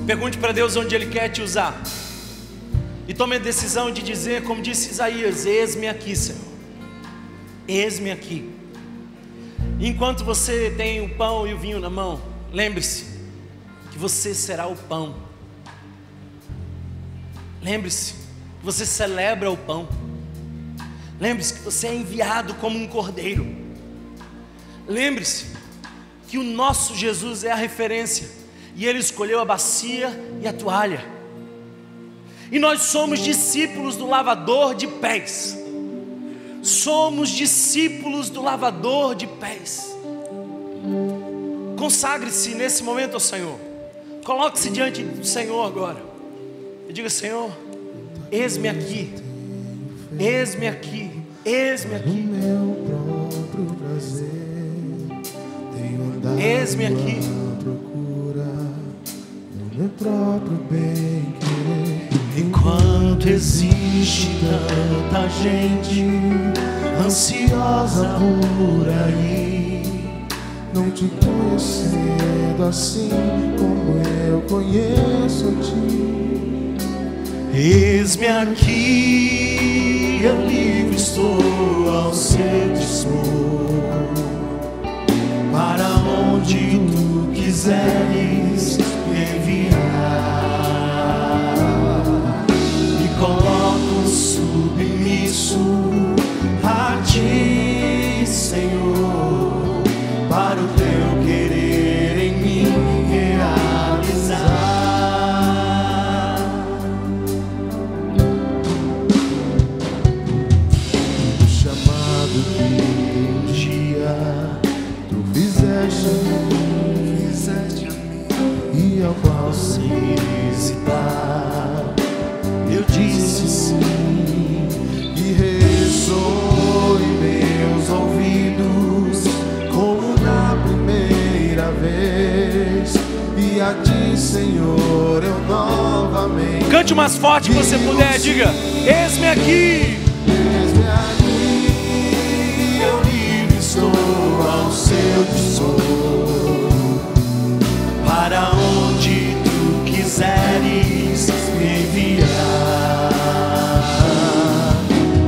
A: Pergunte para Deus onde Ele quer te usar. E tome a decisão de dizer, como disse Isaías: eis-me aqui, Senhor. Eis-me aqui. Enquanto você tem o pão e o vinho na mão, lembre-se que você será o pão. Lembre-se que você celebra o pão. Lembre-se que você é enviado como um cordeiro. Lembre-se que o nosso Jesus é a referência, e Ele escolheu a bacia e a toalha, e nós somos discípulos do lavador de pés. Somos discípulos do lavador de pés. Consagre-se nesse momento ao Senhor. Coloque-se diante do Senhor agora e diga: Senhor, eis-me aqui, eis-me aqui, eis-me aqui.
B: Meu próprio prazer,
A: eis-me aqui.
B: Procura no meu próprio bem querer.
A: Enquanto existe tanta gente ansiosa por aí,
B: não te conhecendo assim como eu conheço a ti.
A: eis-me aqui, eu livre estou ao seu dispor. Para onde tu quiseres enviar, me coloco submisso a ti, Senhor, para o teu querer em mim realizar.
B: O chamado que um dia tu fizeste a mim, e ao qual se hesitar, eu disse sim, e ressoou em meus ouvidos
A: Cante o mais forte que você puder, diga: eis-me aqui.
B: Eis-me aqui, eu livre estou ao seu dispor. Para onde tu quiseres me enviar,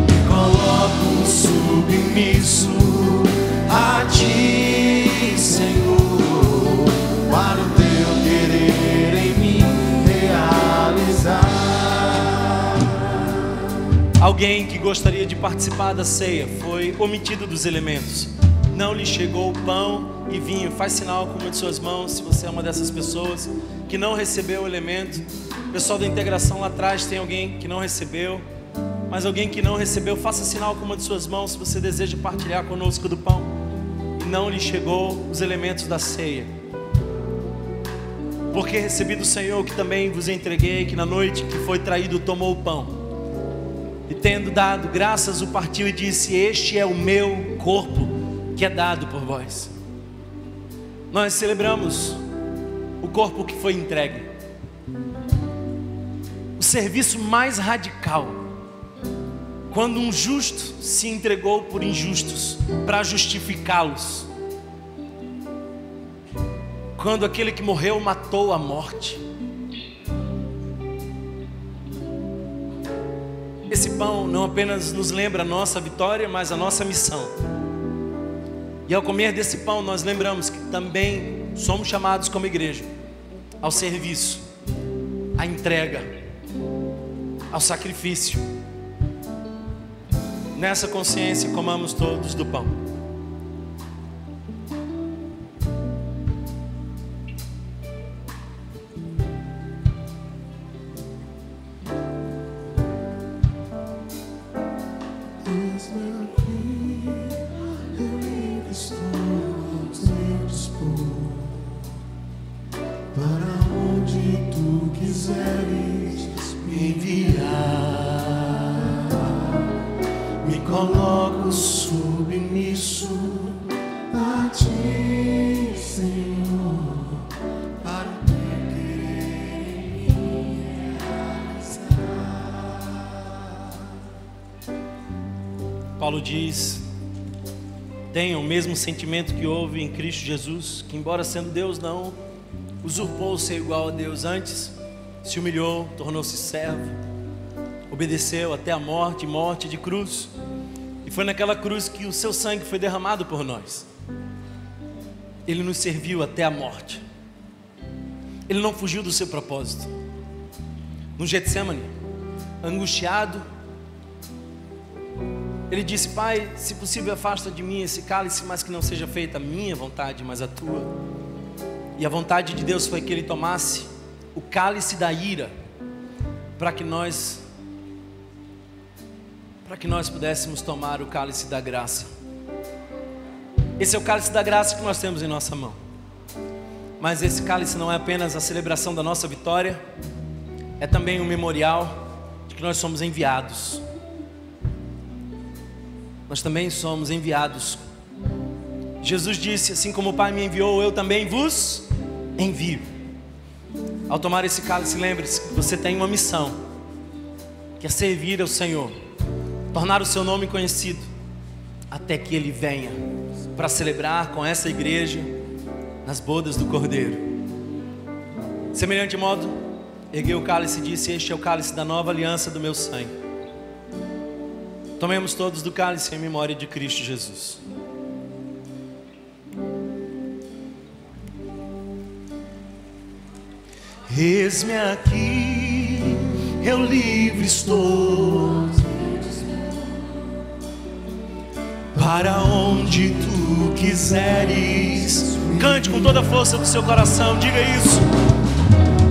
B: me coloco submisso a ti, Senhor, para o teu querer em mim realizar.
A: Alguém que gostaria de participar da ceia foi omitido dos elementos. Não lhe chegou pão e vinho. Faz sinal com uma de suas mãos se você é uma dessas pessoas que não recebeu o elemento. O pessoal da integração lá atrás tem alguém que não recebeu. Mas alguém que não recebeu, faça sinal com uma de suas mãos se você deseja partilhar conosco do pão e não lhe chegou os elementos da ceia. Porque recebi do Senhor que também vos entreguei, que na noite que foi traído tomou o pão e tendo dado graças o partiu e disse: este é o meu corpo que é dado por vós. Nós celebramos o corpo que foi entregue, o serviço mais radical, quando um justo se entregou por injustos para justificá-los, quando aquele que morreu matou a morte. Esse pão não apenas nos lembra a nossa vitória, mas a nossa missão. E ao comer desse pão nós lembramos que também somos chamados como igreja ao serviço, à entrega, ao sacrifício. Nessa consciência comamos todos do pão.
B: Coloco submisso a ti, Senhor, para o teu querer em mim realizar.
A: Paulo diz: tenham o mesmo sentimento que houve em Cristo Jesus, que embora sendo Deus não usurpou ser igual a Deus, antes se humilhou, tornou-se servo, obedeceu até a morte, morte de cruz. E foi naquela cruz que o seu sangue foi derramado por nós. Ele nos serviu até a morte. Ele não fugiu do seu propósito. No Getsemane, angustiado, ele disse: Pai, se possível afasta de mim esse cálice, mas que não seja feita a minha vontade, mas a tua. E a vontade de Deus foi que ele tomasse o cálice da ira, para que nós pudéssemos tomar o cálice da graça. Esse é o cálice da graça que nós temos em nossa mão. Mas esse cálice não é apenas a celebração da nossa vitória, é também um memorial de que nós somos enviados. Nós também somos enviados. Jesus disse: assim como o Pai me enviou, eu também vos envio. Ao tomar esse cálice, lembre-se que você tem uma missão, que é servir ao Senhor, tornar o seu nome conhecido, até que Ele venha para celebrar com essa igreja nas bodas do Cordeiro. Semelhante modo, ergueu o cálice e disse: este é o cálice da nova aliança do meu sangue. Tomemos todos do cálice em memória de Cristo Jesus.
B: Eis-me aqui, eu livre estou, para onde tu quiseres.
A: Cante com toda a força do seu coração, diga isso.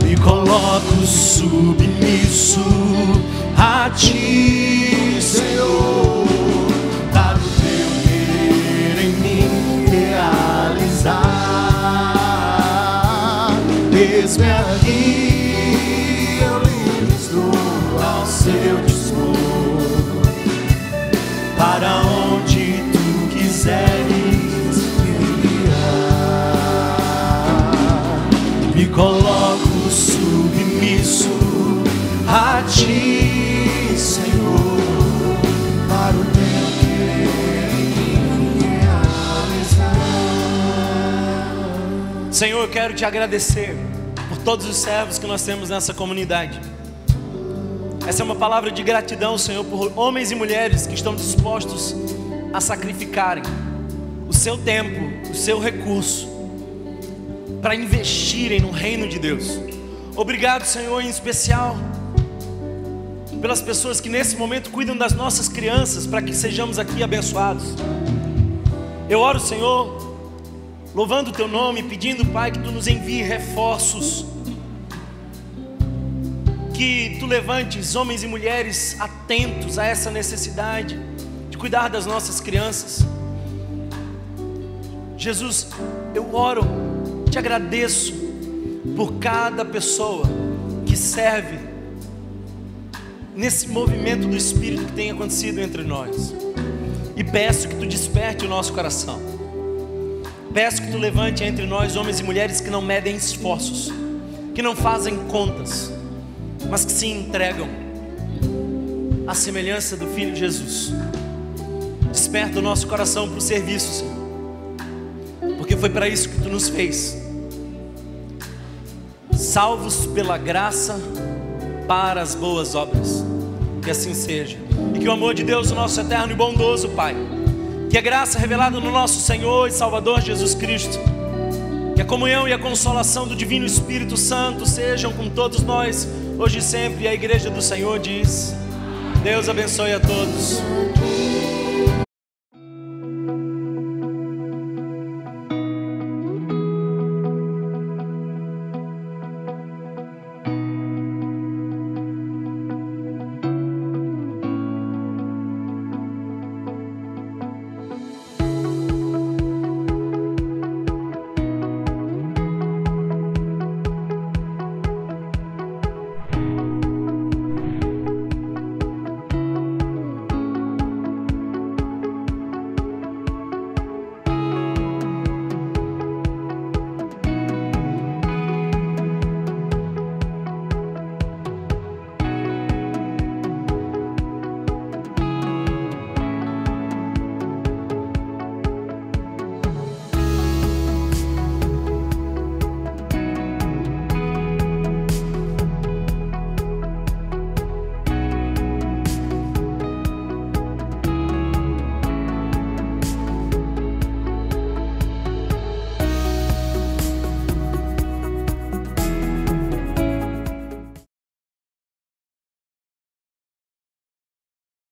B: Me coloco submisso a ti, Senhor, para o teu querer em mim realizar. Eis-me aqui, eu livre estou ao seu dispor, para onde tu quiseres me enviar. Me coloco submisso a
A: Senhor, eu quero te agradecer por todos os servos que nós temos nessa comunidade. Essa é uma palavra de gratidão, Senhor, por homens e mulheres que estão dispostos a sacrificarem o seu tempo, o seu recurso, para investirem no reino de Deus. Obrigado, Senhor, em especial pelas pessoas que nesse momento cuidam das nossas crianças, para que sejamos aqui abençoados. Eu oro, Senhor, louvando o teu nome, pedindo, Pai, que tu nos envie reforços, que tu levantes homens e mulheres atentos a essa necessidade de cuidar das nossas crianças. Jesus, eu oro, te agradeço por cada pessoa que serve nesse movimento do Espírito que tem acontecido entre nós, e peço que tu desperte o nosso coração. Peço que tu levante entre nós homens e mulheres que não medem esforços, que não fazem contas, mas que se entregam à semelhança do Filho Jesus. Desperta o nosso coração para o serviço, Senhor, porque foi para isso que tu nos fez, salvos pela graça para as boas obras. Que assim seja, e que o amor de Deus, o nosso eterno e bondoso Pai, que a graça revelada no nosso Senhor e Salvador Jesus Cristo, que a comunhão e a consolação do Divino Espírito Santo sejam com todos nós, hoje e sempre. E a igreja do Senhor diz: Deus abençoe a todos.